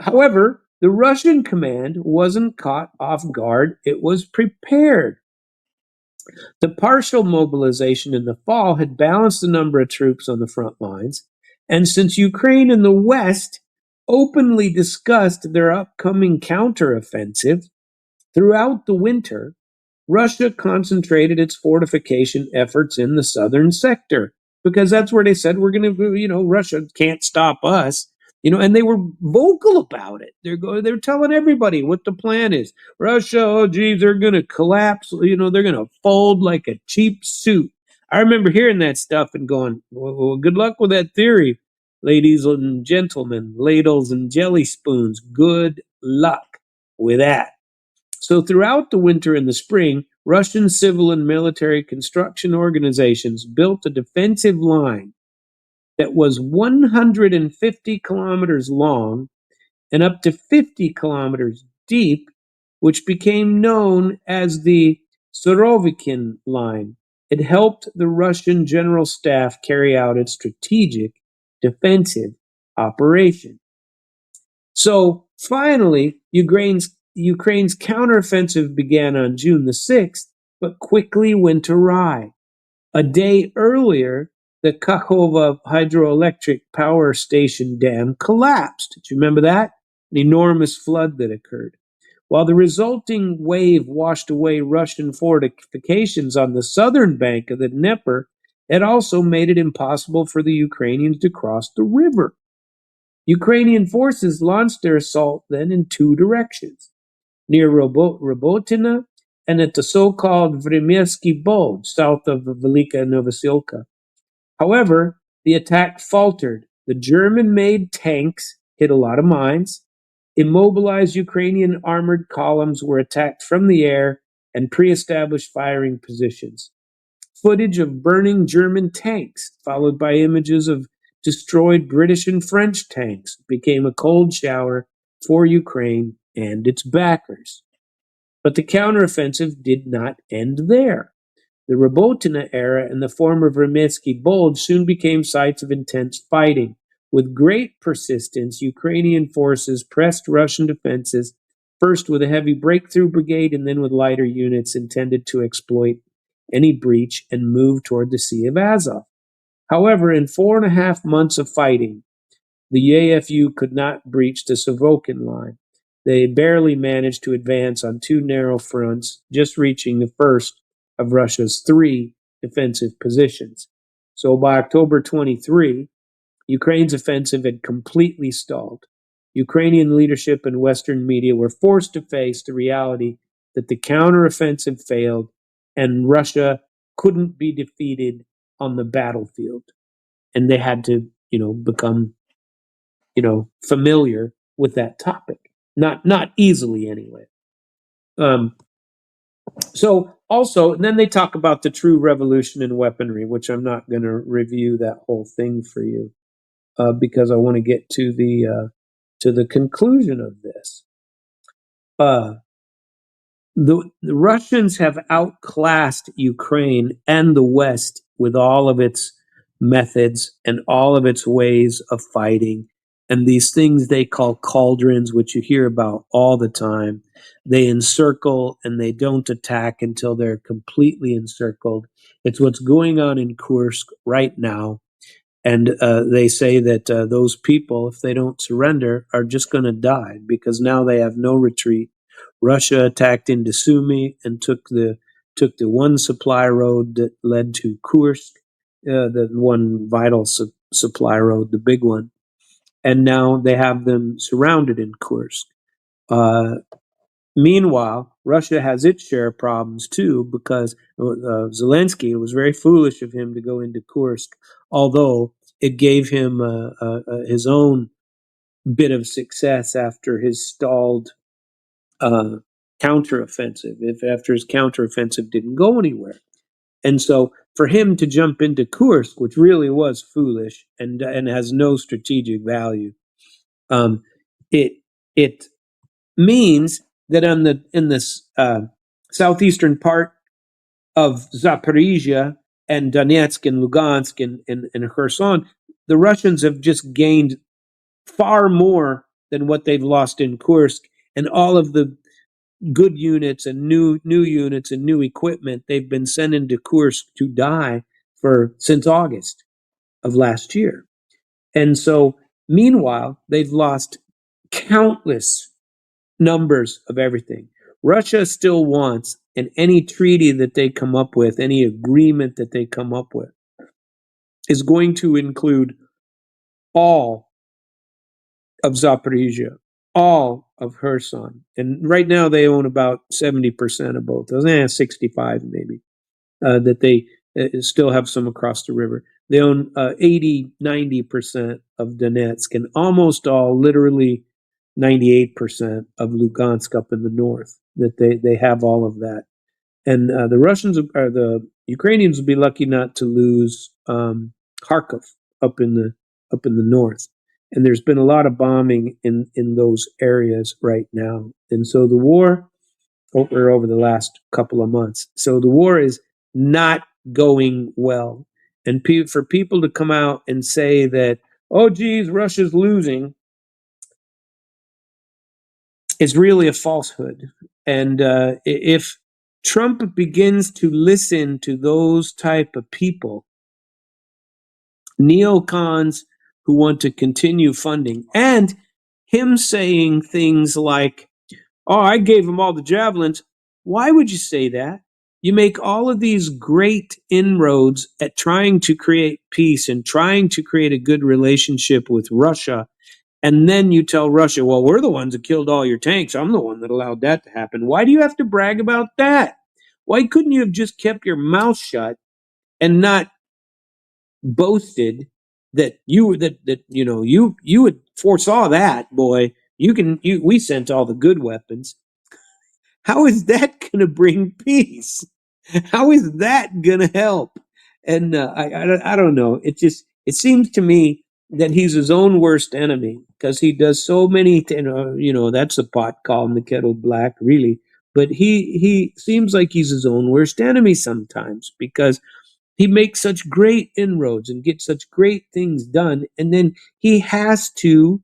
however, the Russian command wasn't caught off guard, it was prepared. The partial mobilization in the fall had balanced the number of troops on the front lines, and since Ukraine and the West openly discussed their upcoming counteroffensive, throughout the winter, Russia concentrated its fortification efforts in the southern sector because that's where they said we're going to, Russia can't stop us, and they were vocal about it. They're telling everybody what the plan is. Russia, oh geez, they're going to collapse. They're going to fold like a cheap suit. I remember hearing that stuff and going, well, good luck with that theory, ladies and gentlemen, ladles and jelly spoons. Good luck with that. So throughout the winter and the spring, Russian civil and military construction organizations built a defensive line that was 150 kilometers long and up to 50 kilometers deep, which became known as the Surovikin Line. It helped the Russian General Staff carry out its strategic defensive operation. So finally, Ukraine's counteroffensive began on June the 6th, but quickly went awry. A day earlier, the Kakhova hydroelectric power station dam collapsed. Do you remember that? An enormous flood that occurred. While the resulting wave washed away Russian fortifications on the southern bank of the Dnieper, it also made it impossible for the Ukrainians to cross the river. Ukrainian forces launched their assault then in two directions, near Robotina and at the so-called Vremesky Bulge, south of Velika Novosilka. However, the attack faltered. The German-made tanks hit a lot of mines. Immobilized Ukrainian armored columns were attacked from the air and pre-established firing positions. Footage of burning German tanks, followed by images of destroyed British and French tanks, became a cold shower for Ukraine and its backers. But the counteroffensive did not end there. The Robotina era and the former Vermetsky Bulge soon became sites of intense fighting. With great persistence, Ukrainian forces pressed Russian defenses, first with a heavy breakthrough brigade and then with lighter units intended to exploit any breach and move toward the Sea of Azov. However, in 4.5 months of fighting, the AFU could not breach the Surovikin line. They barely managed to advance on two narrow fronts, just reaching the first of Russia's three defensive positions. So by October 23, Ukraine's offensive had completely stalled. Ukrainian leadership and Western media were forced to face the reality that the counteroffensive failed and Russia couldn't be defeated on the battlefield. And they had to, become, familiar with that topic. Not easily anyway. Um, so also, and then they talk about the true revolution in weaponry, which I'm not going to review that whole thing for you because I want to get to the conclusion of this. Uh, the Russians have outclassed Ukraine and the West with all of its methods and all of its ways of fighting. And these things they call cauldrons, which you hear about all the time. They encircle and they don't attack until they're completely encircled. It's what's going on in Kursk right now. And they say that those people, if they don't surrender, are just going to die because now they have no retreat. Russia attacked into Sumy and took the one supply road that led to Kursk, the one vital supply road, the big one, and now they have them surrounded in Kursk. Uh, Meanwhile, Russia has its share of problems too because Zelensky, it was very foolish of him to go into Kursk, although it gave him his own bit of success after his stalled uh, counteroffensive, if after his counteroffensive didn't go anywhere. And so for him to jump into Kursk, which really was foolish and has no strategic value, um, it it means that in this southeastern part of Zaporizhia and Donetsk and Lugansk and Kherson, the Russians have just gained far more than what they've lost in Kursk, and all of the good units and new units and new equipment they've been sending to Kursk to die for since August of last year. And so, meanwhile, they've lost countless numbers of everything. Russia still wants, and any treaty that they come up with, any agreement that they come up with, is going to include all of Zaporizhia, all of Kherson. And right now they own about 70% of both those, 65 maybe, that they still have some across the river. They own 80, 90% of Donetsk and almost all, literally 98% of Lugansk up in the north, that they have all of that. And the Russians or the Ukrainians will be lucky not to lose Kharkov up in the north. And there's been a lot of bombing in those areas right now. And so the war over the last couple of months. So the war is not going well. And for people to come out and say that, oh, geez, Russia's losing, is really a falsehood. And if Trump begins to listen to those type of people, neocons who want to continue funding, and him saying things like, "Oh, I gave him all the javelins." Why would you say that? You make all of these great inroads at trying to create peace and trying to create a good relationship with Russia, and then you tell Russia, well, we're the ones that killed all your tanks. I'm the one that allowed that to happen. Why do you have to brag about that? Why couldn't you have just kept your mouth shut and not boasted that you had foresaw that, boy? We sent all the good weapons. How is that going to bring peace? How is that going to help? And I don't know. It seems to me that he's his own worst enemy because he does so many. That's the pot calling the kettle black, really. But he seems like he's his own worst enemy sometimes because he makes such great inroads and gets such great things done, and then he has to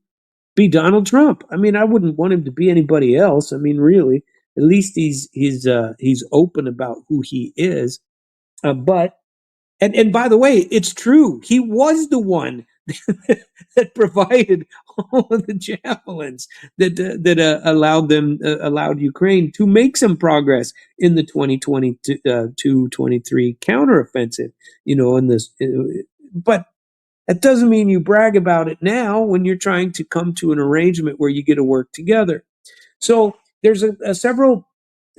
be Donald Trump. I mean, I wouldn't want him to be anybody else. I mean, really, at least he's open about who he is. But and by the way, it's true. He was the one that provided all of the javelins that allowed Ukraine to make some progress in the 2022-23 counteroffensive. In this, but that doesn't mean you brag about it now when you're trying to come to an arrangement where you get to work together. So there's several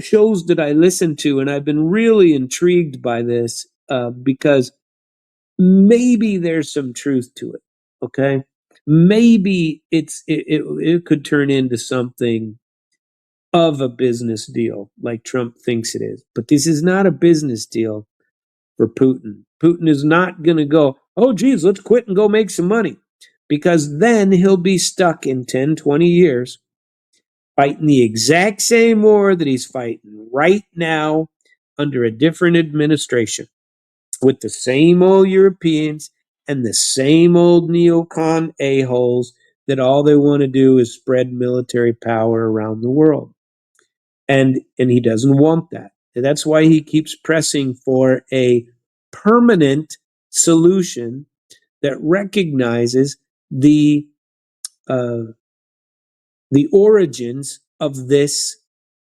shows that I listen to, and I've been really intrigued by this because maybe there's some truth to it. Okay, maybe it could turn into something of a business deal like Trump thinks it is, but this is not a business deal for Putin. Putin is not going to go, oh, geez, let's quit and go make some money. Because then he'll be stuck in 10, 20 years fighting the exact same war that he's fighting right now under a different administration with the same old Europeans and the same old neocon a-holes that all they want to do is spread military power around the world. And he doesn't want that. And that's why he keeps pressing for a permanent solution that recognizes uh, the origins of this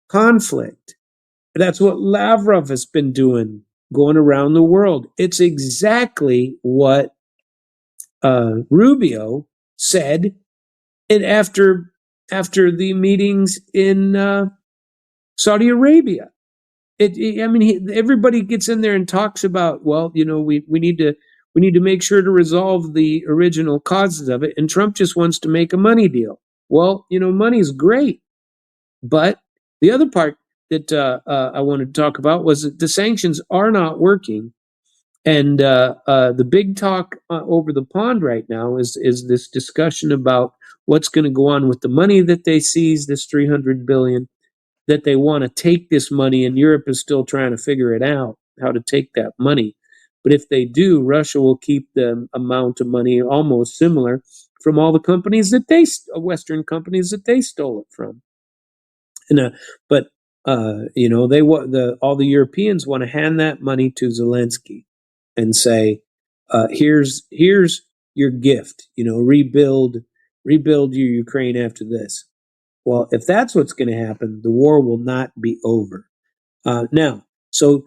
conflict. That's what Lavrov has been doing, going around the world. It's exactly what Rubio said and after the meetings in Saudi Arabia. I mean, everybody gets in there and talks about, well, we need to make sure to resolve the original causes of it, and Trump just wants to make a money deal. Well, money's great, but the other part that I wanted to talk about was that the sanctions are not working, and the big talk over the pond right now is this discussion about what's going to go on with the money that they seized, this 300 billion, that they want to take this money, and Europe is still trying to figure it out how to take that money. But if they do, Russia will keep the amount of money almost similar from all the companies that Western companies that they stole it from. And but they want all the Europeans want to hand that money to Zelensky and say, here's your gift. Rebuild your Ukraine after this. Well, if that's what's going to happen, the war will not be over. Now, so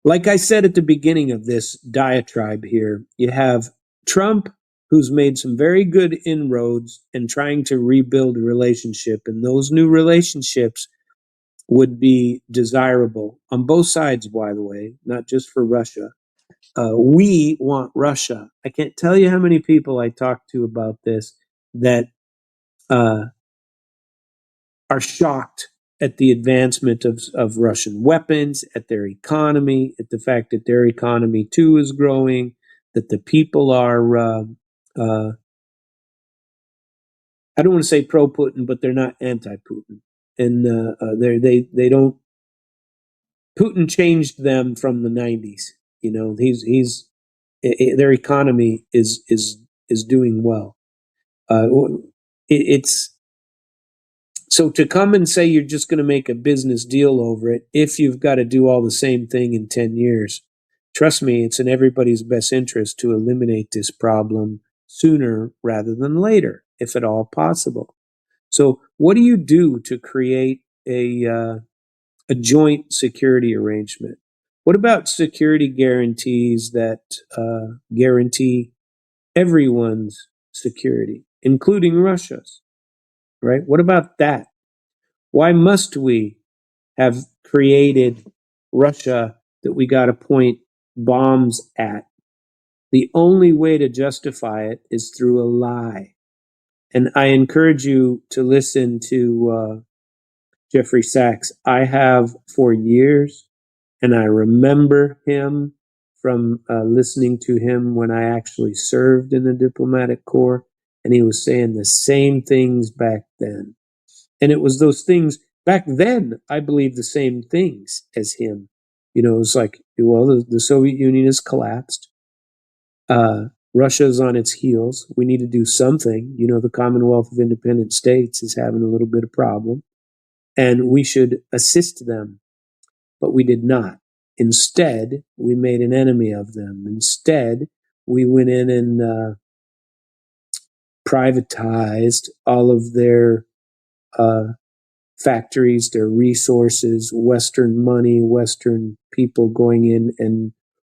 like I said at the beginning of this diatribe here, you have Trump, who's made some very good inroads in trying to rebuild a relationship, and those new relationships would be desirable on both sides, by the way, not just for Russia. We want Russia. I can't tell you how many people I talked to about this that uh, are shocked at the advancement of Russian weapons, at their economy, at the fact that their economy too is growing, that the people are, uh, I don't want to say pro Putin, but they're not anti Putin. And they don't, Putin changed them from the 90s. Their economy is doing well. Uh, it's So to come and say you're just going to make a business deal over it, if you've got to do all the same thing in 10 years, trust me, it's in everybody's best interest to eliminate this problem sooner rather than later, if at all possible. So what do you do to create a joint security arrangement? What about security guarantees that guarantee everyone's security, including Russia's, right? What about that? Why must we have created Russia that we got to point bombs at? The only way to justify it is through a lie. And I encourage you to listen to Jeffrey Sachs. I have for years, and I remember him from listening to him when I actually served in the diplomatic corps, and he was saying the same things back then. And it was those things back then, I believe the same things as him. It was like, well, the Soviet Union has collapsed. Russia's on its heels. We need to do something. The Commonwealth of Independent States is having a little bit of problem, and we should assist them. But we did not. Instead, we made an enemy of them. Instead, we went in and privatized all of their uh, factories, their resources, Western money, Western people going in and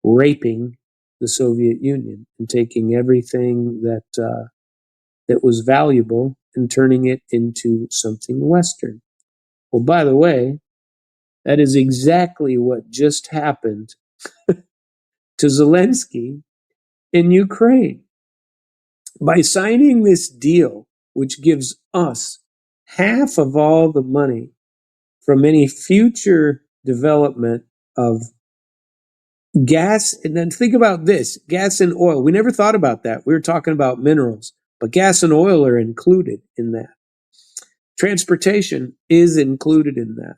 raping the Soviet Union and taking everything that was valuable and turning it into something Western. Well, by the way, that is exactly what just happened to Zelensky in Ukraine. By signing this deal, which gives us half of all the money from any future development of gas. And then think about this, gas and oil. We never thought about that. We were talking about minerals, but gas and oil are included in that. Transportation is included in that.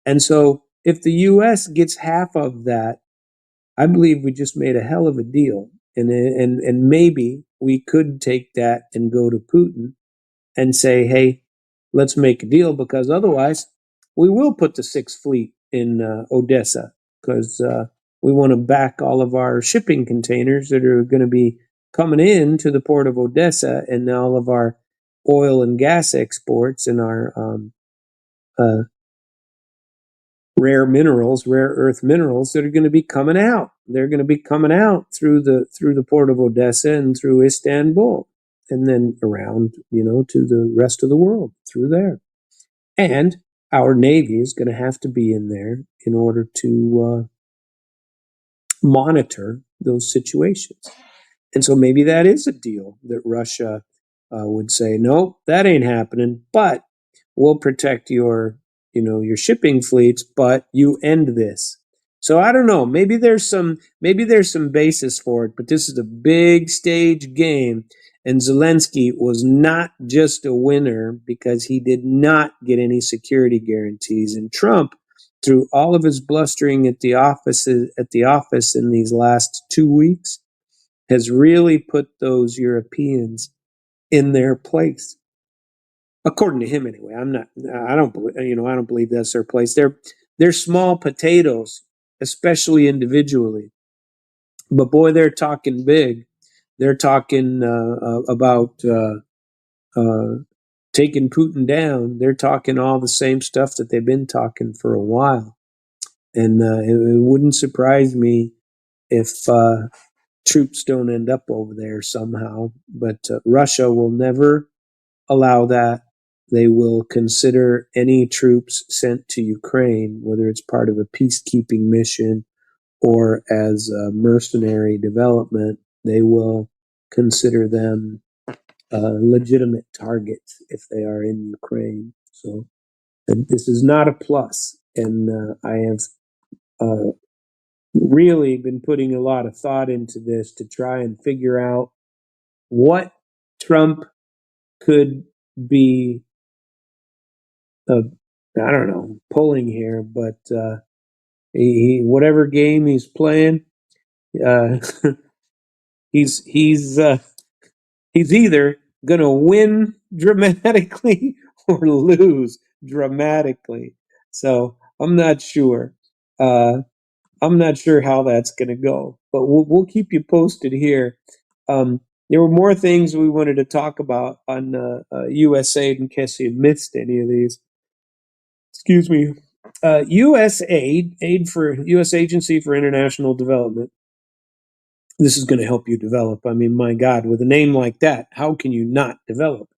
And so if the US gets half of that, I believe we just made a hell of a deal. And maybe we could take that and go to Putin and say, hey, let's make a deal, because otherwise we will put the Sixth Fleet in Odessa, because we want to back all of our shipping containers that are going to be coming in to the port of Odessa, and all of our oil and gas exports and our uh, rare minerals, rare earth minerals that are going to be coming out. They're going to be coming out through the port of Odessa and through Istanbul, and then around, to the rest of the world through there. And our Navy is going to have to be in there in order to monitor those situations. And so maybe that is a deal that Russia would say, no, that ain't happening, but we'll protect your shipping fleets, but you end this. So I don't know. Maybe there's some basis for it, but this is a big stage game, and Zelensky was not just a winner because he did not get any security guarantees, and Trump, through all of his blustering at the office in these last 2 weeks, has really put those Europeans in their place. According to him, anyway. I don't believe that's their place. They're small potatoes, especially individually. But boy, they're talking big. They're talking about taking Putin down. They're talking all the same stuff that they've been talking for a while. And it wouldn't surprise me if troops don't end up over there somehow. But Russia will never allow that. They will consider any troops sent to Ukraine, whether it's part of a peacekeeping mission or as a mercenary development, they will consider them legitimate targets if they are in Ukraine. So and this is not a plus. And I have really been putting a lot of thought into this to try and figure out what Trump could be, I don't know, pulling here, but whatever game he's playing, uh, he's either gonna win dramatically or lose dramatically. So I'm not sure. I'm not sure how that's going to go, but we'll keep you posted here. There were more things we wanted to talk about on USAID in case you missed any of these. Excuse me. USAID, for U.S. Agency for International Development. This is going to help you develop. I mean, my God, with a name like that, how can you not develop?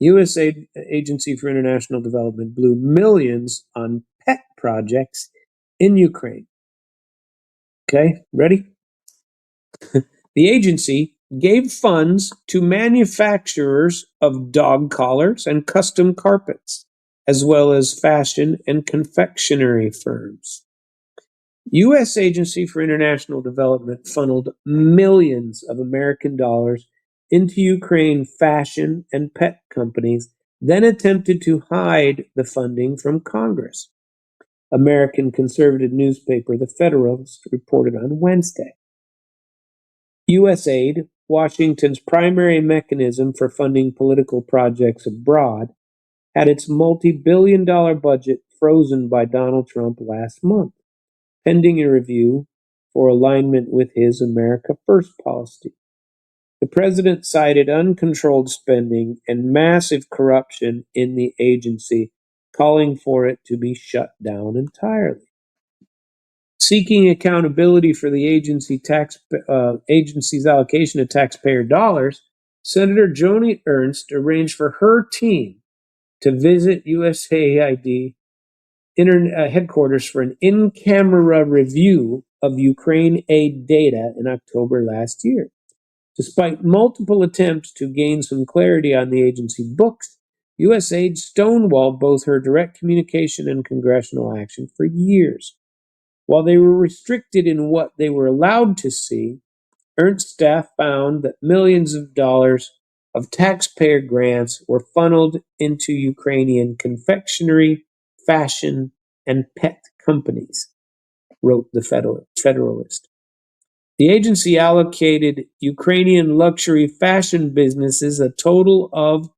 USAID Agency for International Development blew millions on pet projects in Ukraine. Okay, ready? The agency gave funds to manufacturers of dog collars and custom carpets, as well as fashion and confectionery firms. U.S. Agency for International Development funneled millions of American dollars into Ukraine fashion and pet companies, then attempted to hide the funding from Congress. American conservative newspaper The Federalist reported on Wednesday. USAID, Washington's primary mechanism for funding political projects abroad, had its multi-billion-dollar budget frozen by Donald Trump last month, pending a review for alignment with his America First policy. The president cited uncontrolled spending and massive corruption in the agency, calling for it to be shut down entirely. Seeking accountability for the agency's allocation of taxpayer dollars, Senator Joni Ernst arranged for her team to visit USAID headquarters for an in-camera review of Ukraine aid data in October last year. Despite multiple attempts to gain some clarity on the agency books, USAID stonewalled both her direct communication and congressional action for years. While they were restricted in what they were allowed to see, Ernst staff found that millions of dollars of taxpayer grants were funneled into Ukrainian confectionery, fashion, and pet companies, wrote the Federalist. The agency allocated Ukrainian luxury fashion businesses a total of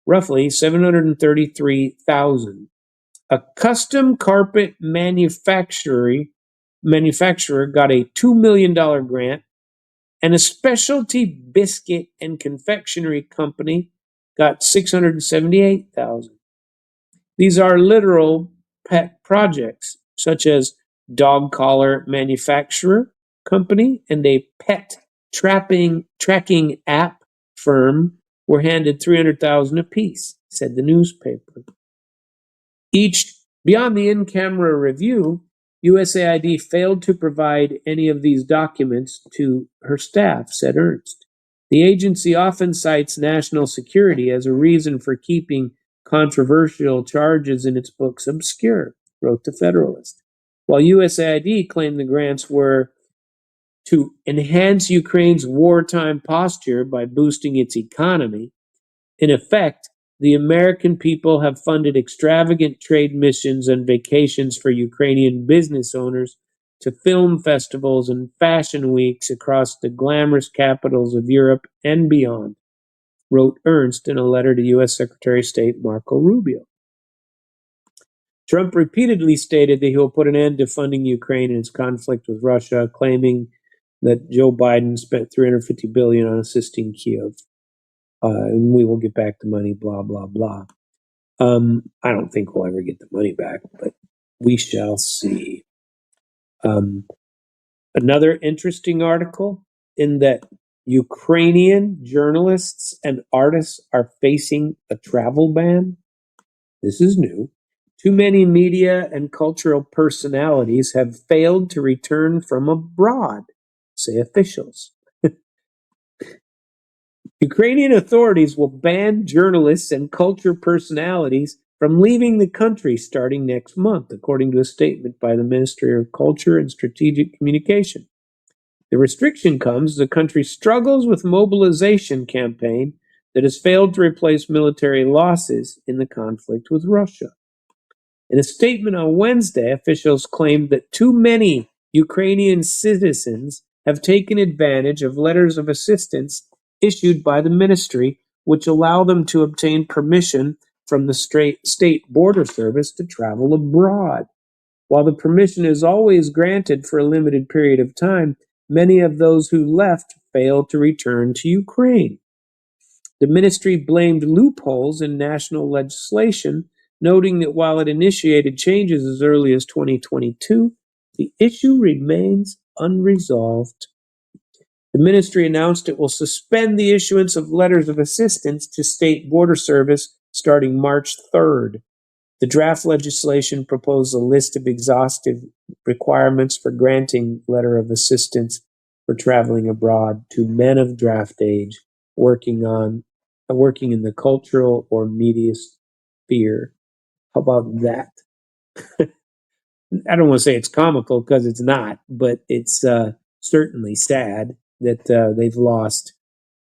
roughly $733,000. A custom carpet manufacturer got a $2 million grant, and a specialty biscuit and confectionery company got $678,000. These are literal pet projects, such as dog collar manufacturer company and a pet trapping tracking app firm were handed 300,000 apiece, said the newspaper. Each beyond the in-camera review, USAID failed to provide any of these documents to her staff, said Ernst. The agency often cites national security as a reason for keeping controversial charges in its books obscure, wrote the Federalist. While USAID claimed the grants were to enhance Ukraine's wartime posture by boosting its economy, in effect, the American people have funded extravagant trade missions and vacations for Ukrainian business owners to film festivals and fashion weeks across the glamorous capitals of Europe and beyond, wrote Ernst in a letter to U.S. Secretary of State Marco Rubio. Trump repeatedly stated that he will put an end to funding Ukraine in its conflict with Russia, claiming that Joe Biden spent $350 billion on assisting Kiev. And we will get back the money, blah, blah, blah. I don't think we'll ever get the money back, but we shall see. Another interesting article in that Ukrainian journalists and artists are facing a travel ban. This is new. Too many media and cultural personalities have failed to return from abroad, say officials. Ukrainian authorities will ban journalists and culture personalities from leaving the country starting next month, according to a statement by the Ministry of Culture and Strategic Communication. The restriction comes as the country struggles with mobilization campaign that has failed to replace military losses in the conflict with Russia. In a statement on Wednesday, officials claimed that too many Ukrainian citizens have taken advantage of letters of assistance issued by the ministry, which allow them to obtain permission from the state border service to travel abroad. While the permission is always granted for a limited period of time, many of those who left failed to return to Ukraine. The ministry blamed loopholes in national legislation, noting that while it initiated changes as early as 2022, the issue remains unresolved. The ministry announced it will suspend the issuance of letters of assistance to state border service starting March 3rd. The draft legislation proposed a list of exhaustive requirements for granting letter of assistance for traveling abroad to men of draft age working in the cultural or media sphere. How about that? I don't want to say it's comical because it's not, but it's certainly sad that they've lost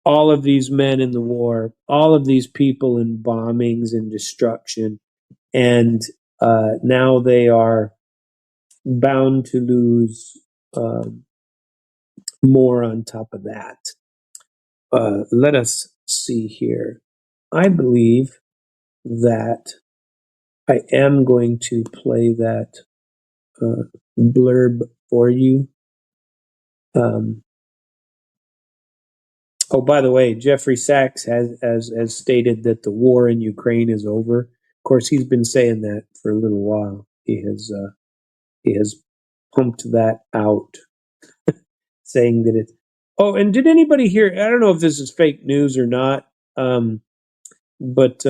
all of these men in the war, all of these people in bombings and destruction, and now they are bound to lose more on top of that. Let us see here. I believe that I am going to play that blurb for you. Oh, by the way, Jeffrey Sachs has stated that the war in Ukraine is over. Of course, he's been saying that for a little while. He has pumped that out, saying that it's. Oh, and did anybody hear? I don't know if this is fake news or not, but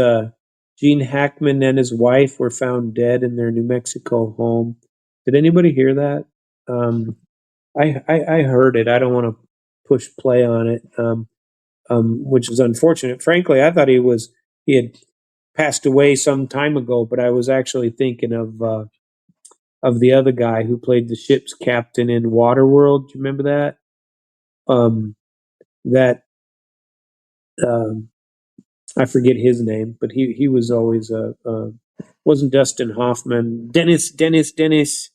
Gene Hackman and his wife were found dead in their New Mexico home. Did anybody hear that? I heard it. I don't want to push play on it, which is unfortunate. Frankly, I thought he had passed away some time ago, but I was actually thinking of the other guy who played the ship's captain in Waterworld. Do you remember that? That I forget his name, but he was always wasn't Dustin Hoffman, Dennis Dennis.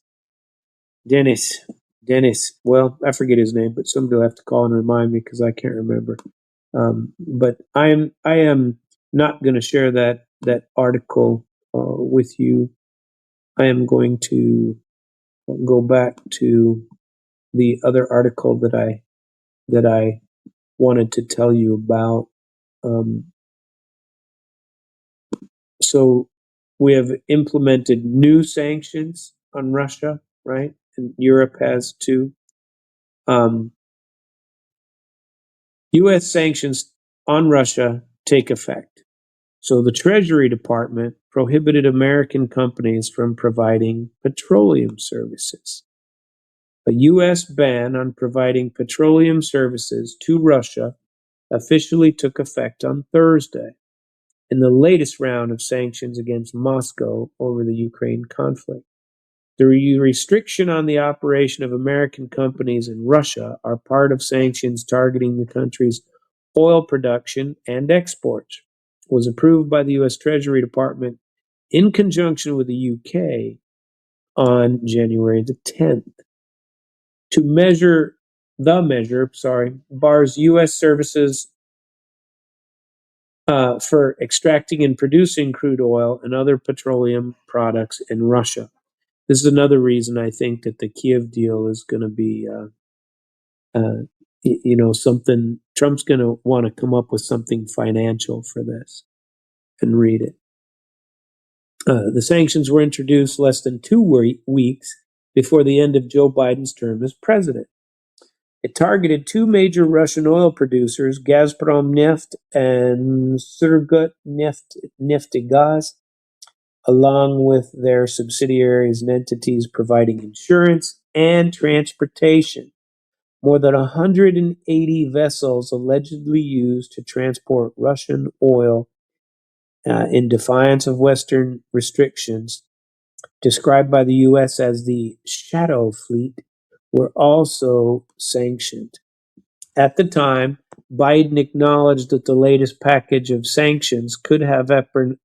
Well, I forget his name, but somebody will have to call and remind me because I can't remember. But I am not going to share that article with you. I am going to go back to the other article that I wanted to tell you about. So We have implemented new sanctions on Russia, right? And Europe has too. Um, U.S. sanctions on Russia take effect. So the Treasury Department prohibited American companies from providing petroleum services. A U.S. ban on providing petroleum services to Russia officially took effect on Thursday in the latest round of sanctions against Moscow over the Ukraine conflict. The restriction on the operation of American companies in Russia are part of sanctions targeting the country's oil production and exports. It was approved by the U.S. Treasury Department in conjunction with the UK on January the 10th. To measure the measure, bars U.S. services for extracting and producing crude oil and other petroleum products in Russia. This is another reason I think that the Kiev deal is going to be, something. Trump's going to want to come up with something financial for this and read it. The sanctions were introduced less than 2 weeks before the end of Joe Biden's term as president. It targeted two major Russian oil producers, Gazprom Neft and Neftegaz, along with their subsidiaries and entities providing insurance and transportation. More than 180 vessels allegedly used to transport Russian oil in defiance of Western restrictions, described by the U.S. as the Shadow Fleet, were also sanctioned. At the time, Biden acknowledged that the latest package of sanctions could have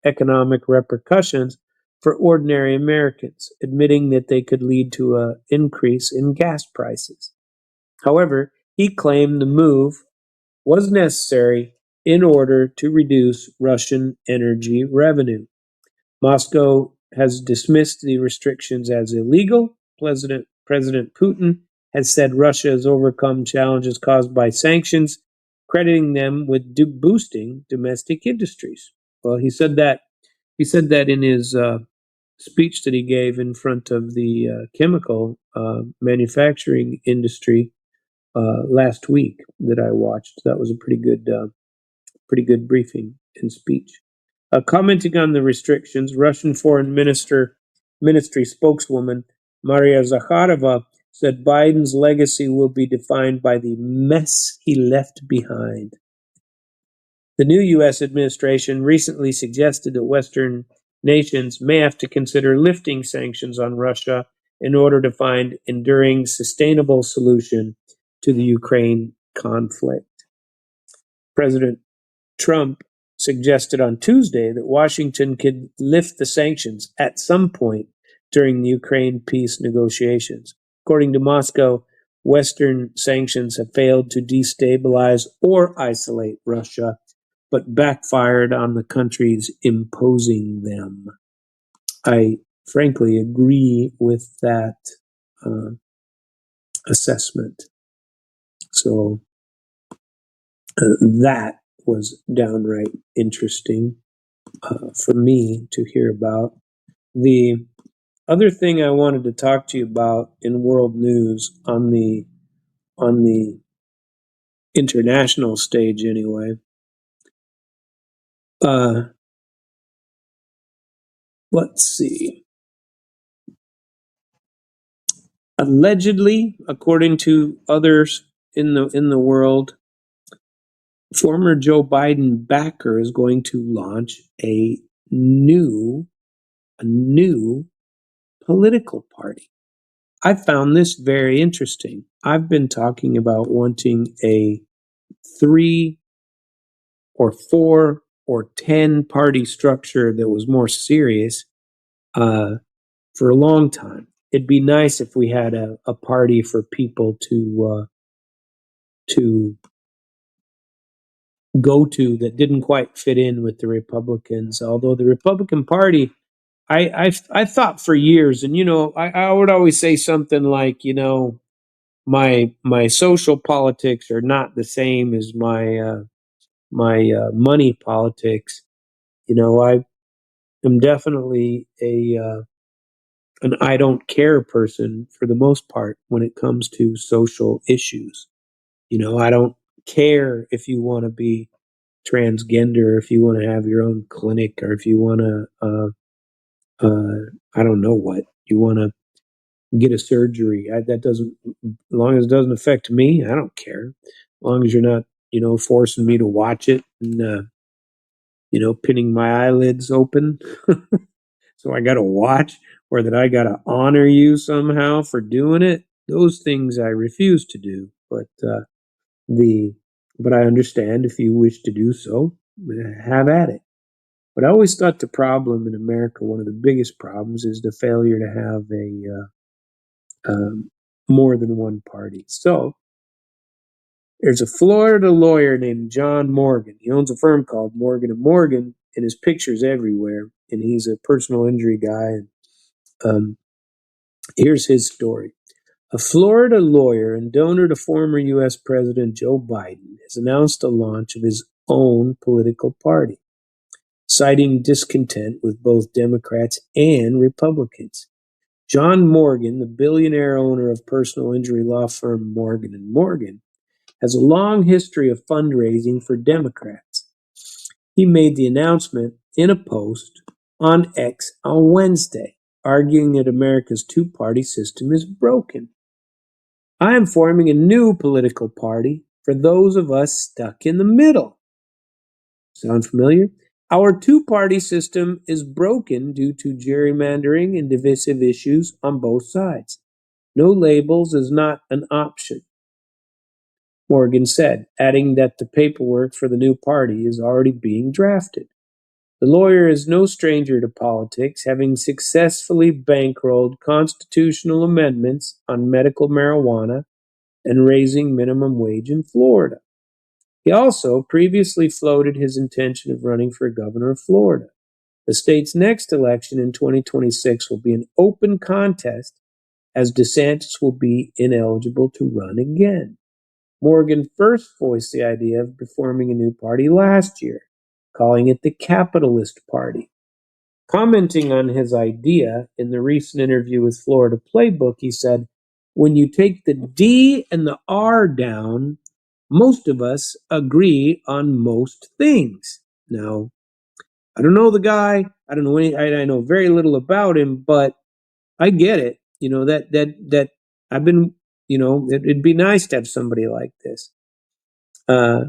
economic repercussions for ordinary Americans, admitting that they could lead to an increase in gas prices. However, he claimed the move was necessary in order to reduce Russian energy revenue. Moscow has dismissed the restrictions as illegal. President Putin has said Russia has overcome challenges caused by sanctions, crediting them with boosting domestic industries. Well, he said that. He said that in his speech that he gave in front of the chemical manufacturing industry last week that I watched. That was a pretty good briefing and speech. Commenting on the restrictions, Russian Foreign Ministry spokeswoman Maria Zakharova said Biden's legacy will be defined by the mess he left behind. The new U.S. administration recently suggested that Western nations may have to consider lifting sanctions on Russia in order to find enduring, sustainable solution to the Ukraine conflict. President Trump suggested on Tuesday that Washington could lift the sanctions at some point during the Ukraine peace negotiations. According to Moscow, Western sanctions have failed to destabilize or isolate Russia, but backfired on the countries imposing them. I frankly agree with that uh, assessment. So that was downright interesting for me to hear about. The other thing I wanted to talk to you about in world news on the international stage anyway. Uh, let's see. Allegedly, according to others in the world, former Joe Biden backer is going to launch a new political party. I found this very interesting. I've been talking about wanting a 3 or 4 or 10 party structure that was more serious uh, for a long time. It'd be nice if we had a party for people to go to that didn't quite fit in with the Republicans. Although the Republican Party, I thought for years, and I would always say something like, my social politics are not the same as my money politics. You know, am definitely a an I don't care person for the most part when it comes to social issues. I don't care if you want to be transgender, if you want to have your own clinic, or if you want to, I don't know what you want to get a surgery. That doesn't, as long as it doesn't affect me, I don't care. As long as you're not, forcing me to watch it and, pinning my eyelids open. So I got to watch, or that I got to honor you somehow for doing it. Those things I refuse to do. The, but I understand if you wish to do so, have at it. But I always thought the problem in America, one of the biggest problems, is the failure to have more than one party. So there's a Florida lawyer named John Morgan. He owns a firm called Morgan and Morgan, and his picture's everywhere. And he's a personal injury guy. And um, here's his story. A Florida lawyer and donor to former U.S. President Joe Biden has announced the launch of his own political party, citing discontent with both Democrats and Republicans. John Morgan, the billionaire owner of personal injury law firm Morgan and Morgan, has a long history of fundraising for Democrats. He made the announcement in a post on X on Wednesday, arguing that America's two-party system is broken. I am forming a new political party for those of us stuck in the middle. Sound familiar? Our two-party system is broken due to gerrymandering and divisive issues on both sides. No labels is not an option, Morgan said, adding that the paperwork for the new party is already being drafted. The lawyer is no stranger to politics, having successfully bankrolled constitutional amendments on medical marijuana and raising minimum wage in Florida. He also previously floated his intention of running for governor of Florida. The state's next election in 2026 will be an open contest, as DeSantis will be ineligible to run again. Morgan first voiced the idea of forming a new party last year, calling it the Capitalist Party. Commenting on his idea in the recent interview with Florida Playbook, he said, "When you take the D and the R down, most of us agree on most things." Now, I don't know the guy. I don't know any. I know very little about him, but I get it. That I've been. It'd be nice to have somebody like this. Uh,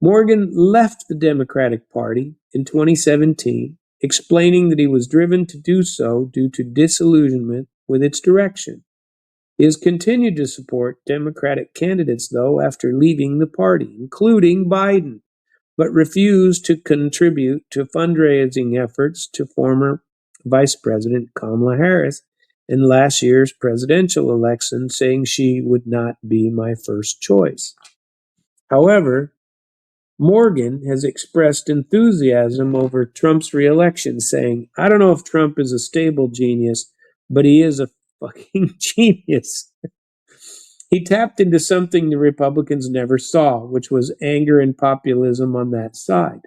Morgan left the Democratic Party in 2017, explaining that he was driven to do so due to disillusionment with its direction. He has continued to support Democratic candidates, though, after leaving the party, including Biden, but refused to contribute to fundraising efforts to former Vice President Kamala Harris in last year's presidential election, saying she would not be my first choice. However, Morgan has expressed enthusiasm over Trump's reelection, saying, "I don't know if Trump is a stable genius, but he is a fucking genius." He tapped into something the Republicans never saw, which was anger and populism on that side,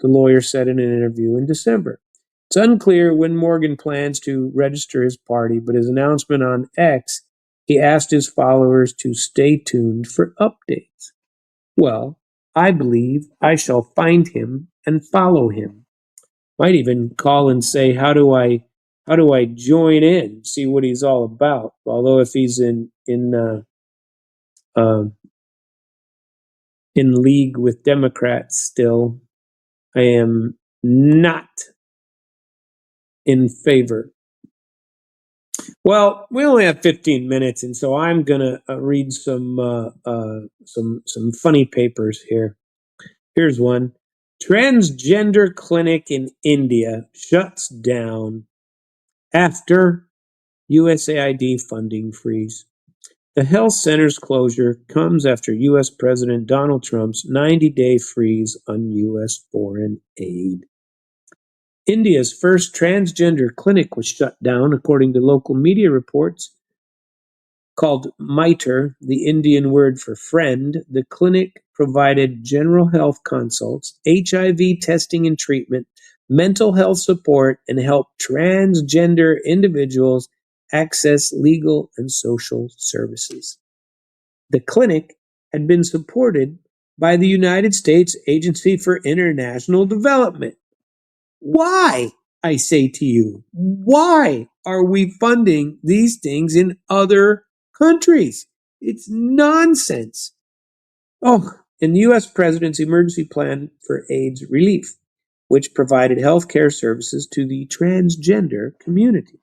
the lawyer said in an interview in December. It's unclear when Morgan plans to register his party, but his announcement on X, he asked his followers to stay tuned for updates. Well, I believe I shall find him and follow him. Might even call and say, how do I join in, see what he's all about? Although if he's um, in league with Democrats still, I am not in favor. Well, we only have 15 minutes, and so I'm gonna read some funny papers here. Here's one. Transgender clinic in India shuts down after USAID funding freeze. The health center's closure comes after U.S. President Donald Trump's 90-day freeze on U.S. foreign aid. India's first transgender clinic was shut down, according to local media reports. Called MITRE, the Indian word for friend, the clinic provided general health consults, HIV testing and treatment, mental health support, and help transgender individuals access legal and social services. The clinic had been supported by the United States Agency for International Development. Why, I say to you, why are we funding these things in other countries? It's nonsense. Oh, and the U.S. President's Emergency Plan for AIDS Relief, which provided health care services to the transgender community.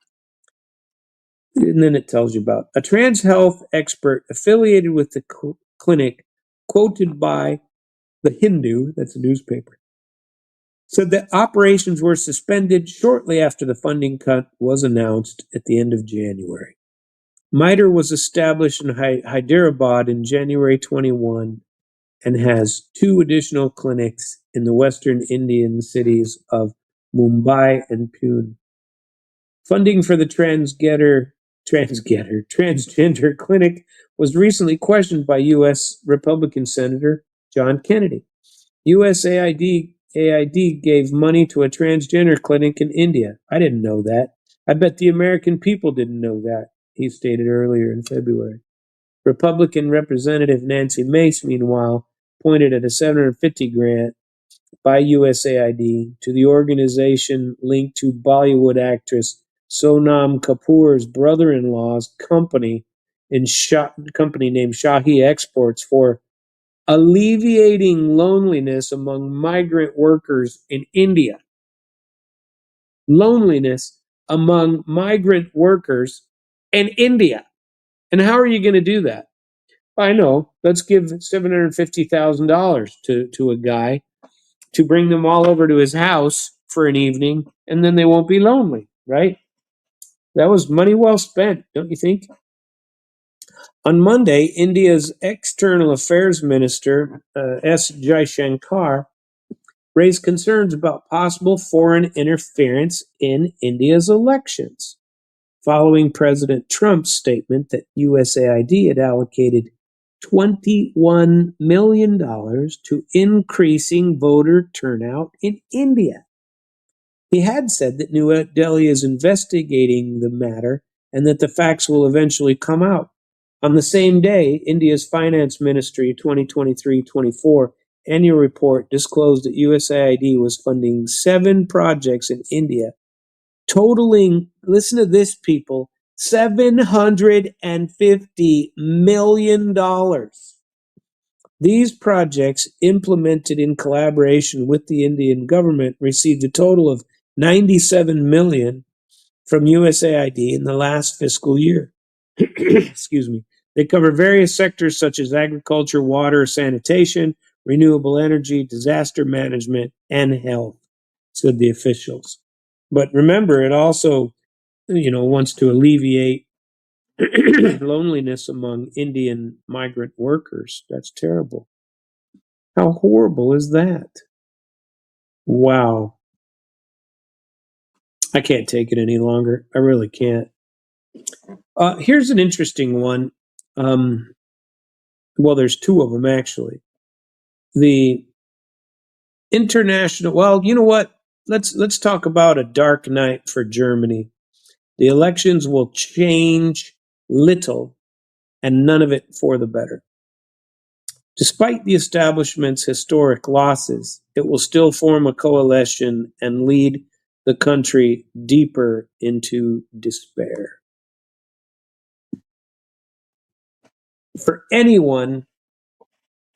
And then it tells you about a trans health expert affiliated with the clinic, quoted by the Hindu, that's a newspaper, said that operations were suspended shortly after the funding cut was announced at the end of January. MITRE was established in Hyderabad in January 21 and has two additional clinics in the western Indian cities of Mumbai and Pune. Funding for the transgender clinic was recently questioned by U.S. Republican Senator John Kennedy. USAID gave money to a transgender clinic in India. I didn't know that. I bet the American people didn't know that, he stated earlier in February. Republican Representative Nancy Mace, meanwhile, pointed at a 750 grant by USAID to the organization linked to Bollywood actress Sonam Kapoor's brother-in-law's company company named Shahi Exports for alleviating loneliness among migrant workers in India. Loneliness among migrant workers in India. And how are you going to do that? I know. Let's give $750,000 to a guy to bring them all over to his house for an evening, and then they won't be lonely, right? That was money well spent, don't you think? On Monday, India's External Affairs Minister, S. Jaishankar, raised concerns about possible foreign interference in India's elections, following President Trump's statement that USAID had allocated $21 million to increasing voter turnout in India. He had said that New Delhi is investigating the matter and that the facts will eventually come out. On the same day, India's Finance Ministry 2023-24 annual report disclosed that USAID was funding 7 projects in India, totaling, listen to this, people, $750 million. These projects, implemented in collaboration with the Indian government, received a total of $97 million from USAID in the last fiscal year. Excuse me. They cover various sectors such as agriculture, water, sanitation, renewable energy, disaster management, and health, said the officials. But remember, it also, wants to alleviate loneliness among Indian migrant workers. That's terrible. How horrible is that? Wow. I can't take it any longer. I really can't. Here's an interesting one. Well, there's two of them actually. The international. Well, you know what? Let's talk about a dark night for Germany. The elections will change little, and none of it for the better. Despite the establishment's historic losses, it will still form a coalition and lead the country deeper into despair. For anyone,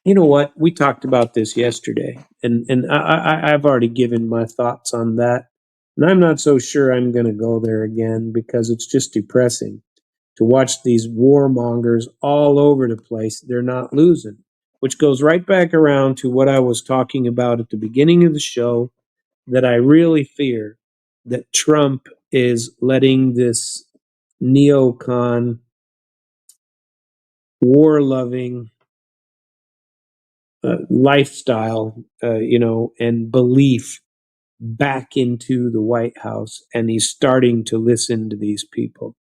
you know what? We talked about this yesterday, and I've already given my thoughts on that. And I'm not so sure I'm going to go there again because it's just depressing to watch these warmongers all over the place. They're not losing, which goes right back around to what I was talking about at the beginning of the show, that I really fear that Trump is letting this neocon, war-loving lifestyle, and belief back into the White House, and he's starting to listen to these people.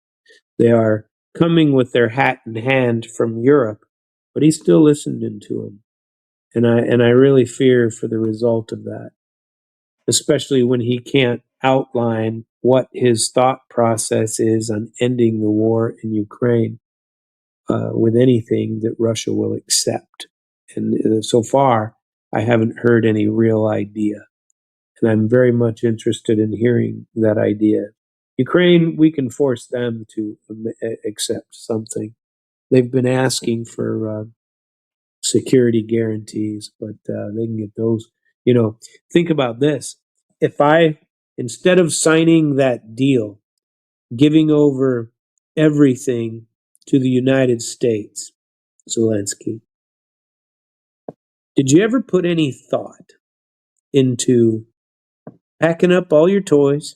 They are coming with their hat in hand from Europe, but he's still listening to them, and I really fear for the result of that. especially when he can't outline what his thought process is on ending the war in Ukraine with anything that Russia will accept. And so far, I haven't heard any real idea. And I'm very much interested in hearing that idea. Ukraine, we can force them to accept something. They've been asking for security guarantees, but they can get those. You know, think about this. If I, instead of signing that deal, giving over everything to the United States, Zelensky, did you ever put any thought into packing up all your toys,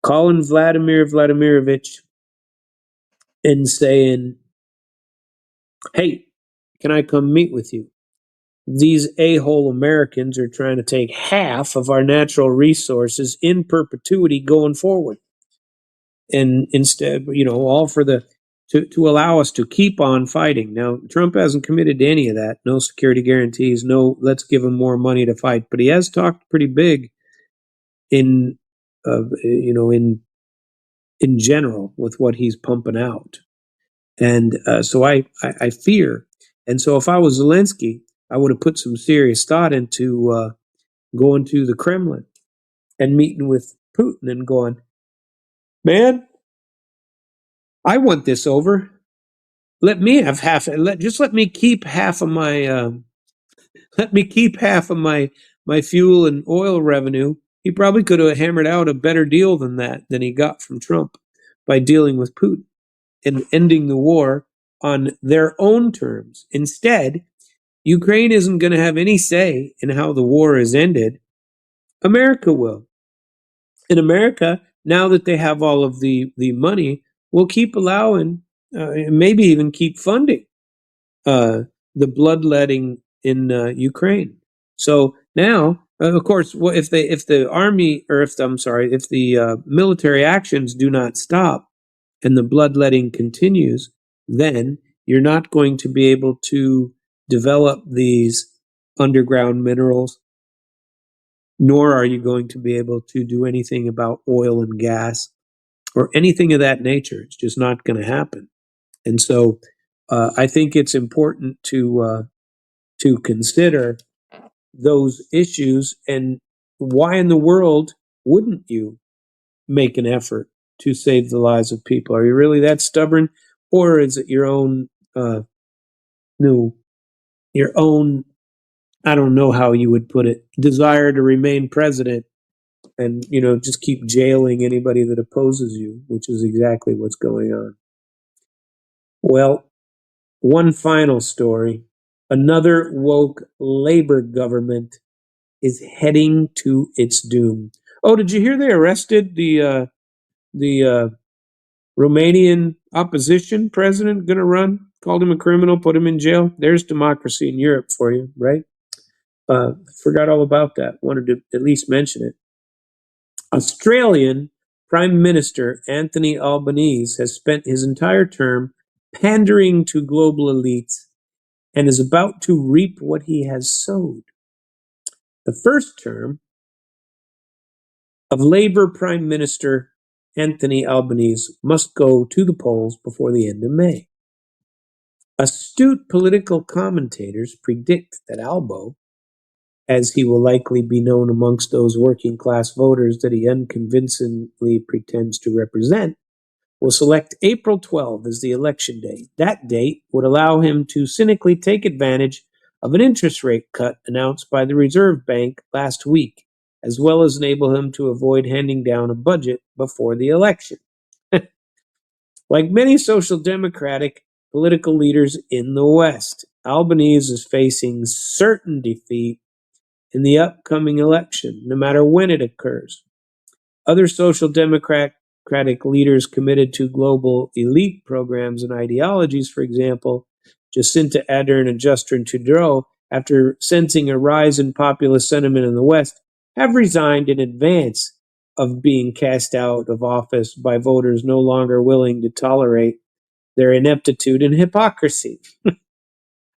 calling Vladimir Vladimirovich and saying, hey, can I come meet with you? These a-hole Americans are trying to take half of our natural resources in perpetuity going forward. And instead, all for to allow us to keep on fighting. Now, Trump hasn't committed to any of that. No security guarantees, no let's give him more money to fight. But he has talked pretty big in, in general with what he's pumping out. And so I fear. And so if I was Zelensky, I would have put some serious thought into going to the Kremlin and meeting with Putin and going, man, I want this over. Let me have half. Let me keep half of my. Let me keep half of my fuel and oil revenue. He probably could have hammered out a better deal than that than he got from Trump by dealing with Putin and ending the war on their own terms. Instead, Ukraine isn't going to have any say in how the war is ended. America will. In America, now that they have all of the money, will keep allowing, maybe even keep funding uh, the bloodletting in Ukraine. So now, of course, if the army or if the, I'm sorry, if the military actions do not stop and the bloodletting continues, then you're not going to be able to develop these underground minerals, nor are you going to be able to do anything about oil and gas or anything of that nature. It's just not going to happen. And so I think it's important to consider those issues and why in the world wouldn't you make an effort to save the lives of people? Are you really that stubborn, or is it your own no your own, I don't know how you would put it, desire to remain president and just keep jailing anybody that opposes you, which is exactly what's going on. Well, one final story. Another woke labor government is heading to its doom. Oh, did you hear they arrested the Romanian opposition president going to run? Called him a criminal, put him in jail. There's democracy in Europe for you, right? Forgot all about that. Wanted to at least mention it. Australian Prime Minister Anthony Albanese has spent his entire term pandering to global elites and is about to reap what he has sowed. The first term of Labour Prime Minister Anthony Albanese must go to the polls before the end of May. Astute political commentators predict that Albo, as he will likely be known amongst those working class voters that he unconvincingly pretends to represent, will select April 12 as the election day. That date would allow him to cynically take advantage of an interest rate cut announced by the Reserve Bank last week, as well as enable him to avoid handing down a budget before the election. Like many social democratic political leaders in the West, Albanese is facing certain defeat in the upcoming election, no matter when it occurs. Other social democratic leaders committed to global elite programs and ideologies, for example, Jacinta Ardern and Justin Trudeau, after sensing a rise in populist sentiment in the West, have resigned in advance of being cast out of office by voters no longer willing to tolerate their ineptitude and hypocrisy.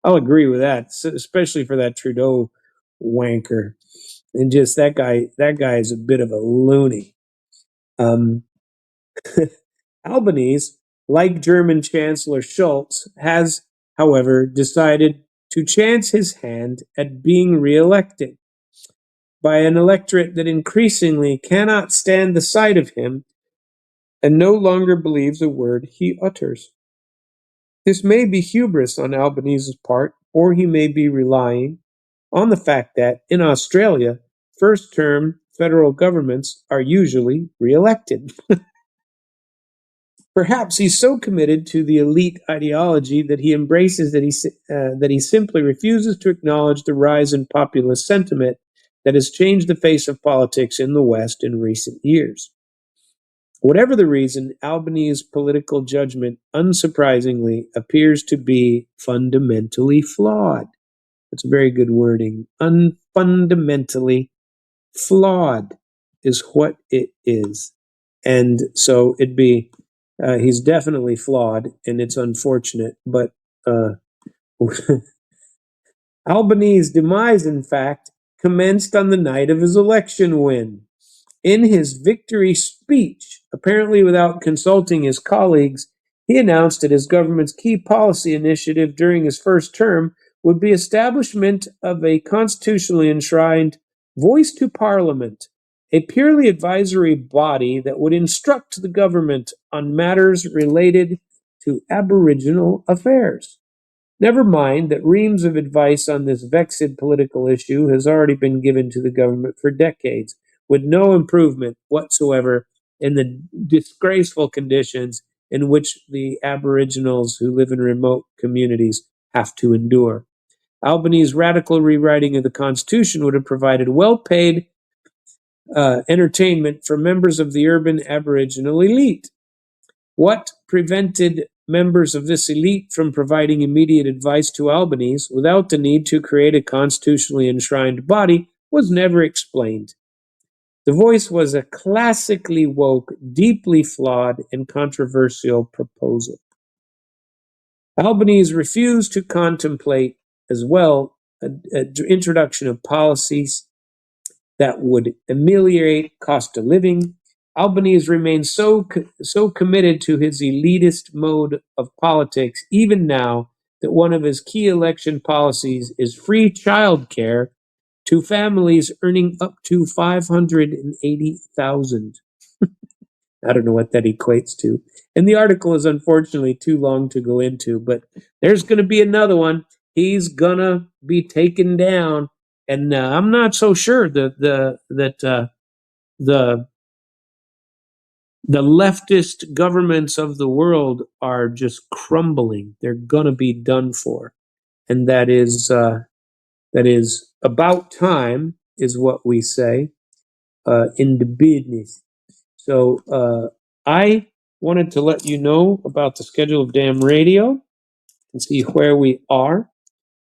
I'll agree with that, especially for that Trudeau wanker. And just that guy is a bit of a loony. Um, Albanese, like German Chancellor Schulz, has, however, decided to chance his hand at being re-elected by an electorate that increasingly cannot stand the sight of him and no longer believes a word he utters. This may be hubris on Albanese's part, or he may be relying on the fact that, in Australia, first term federal governments are usually re-elected. Perhaps he's so committed to the elite ideology that he embraces that he simply refuses to acknowledge the rise in populist sentiment that has changed the face of politics in the West in recent years. Whatever the reason, Albanese's political judgment, unsurprisingly, appears to be fundamentally flawed. That's very good wording. Fundamentally flawed is what it is. And so he's definitely flawed, and it's unfortunate. But uh, Albanese's demise, in fact, commenced on the night of his election win. In his victory speech, apparently without consulting his colleagues, he announced that his government's key policy initiative during his first term would be establishment of a constitutionally enshrined voice to Parliament, a purely advisory body that would instruct the government on matters related to Aboriginal affairs. Never mind that reams of advice on this vexed political issue has already been given to the government for decades, with no improvement whatsoever in the disgraceful conditions in which the Aboriginals who live in remote communities have to endure. Albany's radical rewriting of the Constitution would have provided well paid entertainment for members of the urban Aboriginal elite. What prevented members of this elite from providing immediate advice to Albanese without the need to create a constitutionally enshrined body was never explained. The Voice was a classically woke, deeply flawed, and controversial proposal. Albanese refused to contemplate as well an introduction of policies that would ameliorate cost of living. Albanese remains so committed to his elitist mode of politics, even now, that one of his key election policies is free childcare to families earning up to 580,000. I don't know what that equates to. And the article is unfortunately too long to go into, but there's going to be another one. He's gonna be taken down, and I'm not so sure that the the leftist governments of the world are just crumbling. They're gonna be done for, and that is about time, is what we say in the business. So I wanted to let you know about the schedule of Damn Radio and see where we are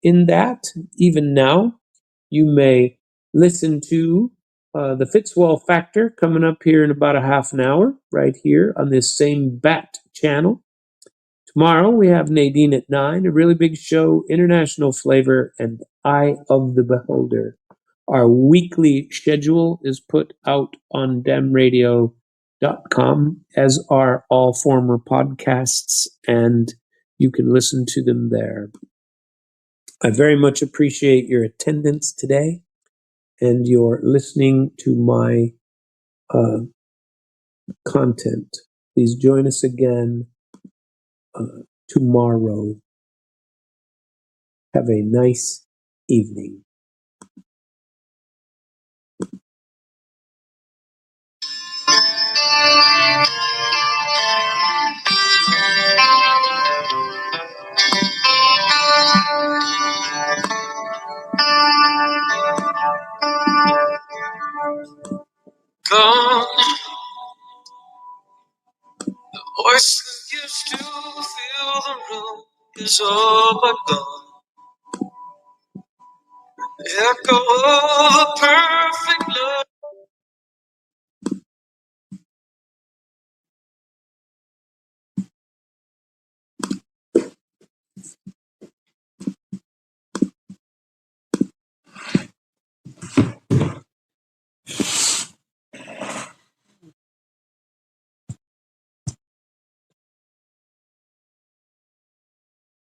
in that. Even now, you may listen to the Fitzwell Factor coming up here in about a half an hour, right here on this same Bat channel. Tomorrow we have Nadine at 9, a really big show, international flavor, and Eye of the Beholder. Our weekly schedule is put out on damradio.com, as are all former podcasts, and you can listen to them there. I very much appreciate your attendance today and your listening to my uh, content. Please join us again tomorrow. Have a nice evening. Gone, the voice that used to fill the room is all but gone. Echo of a perfect love.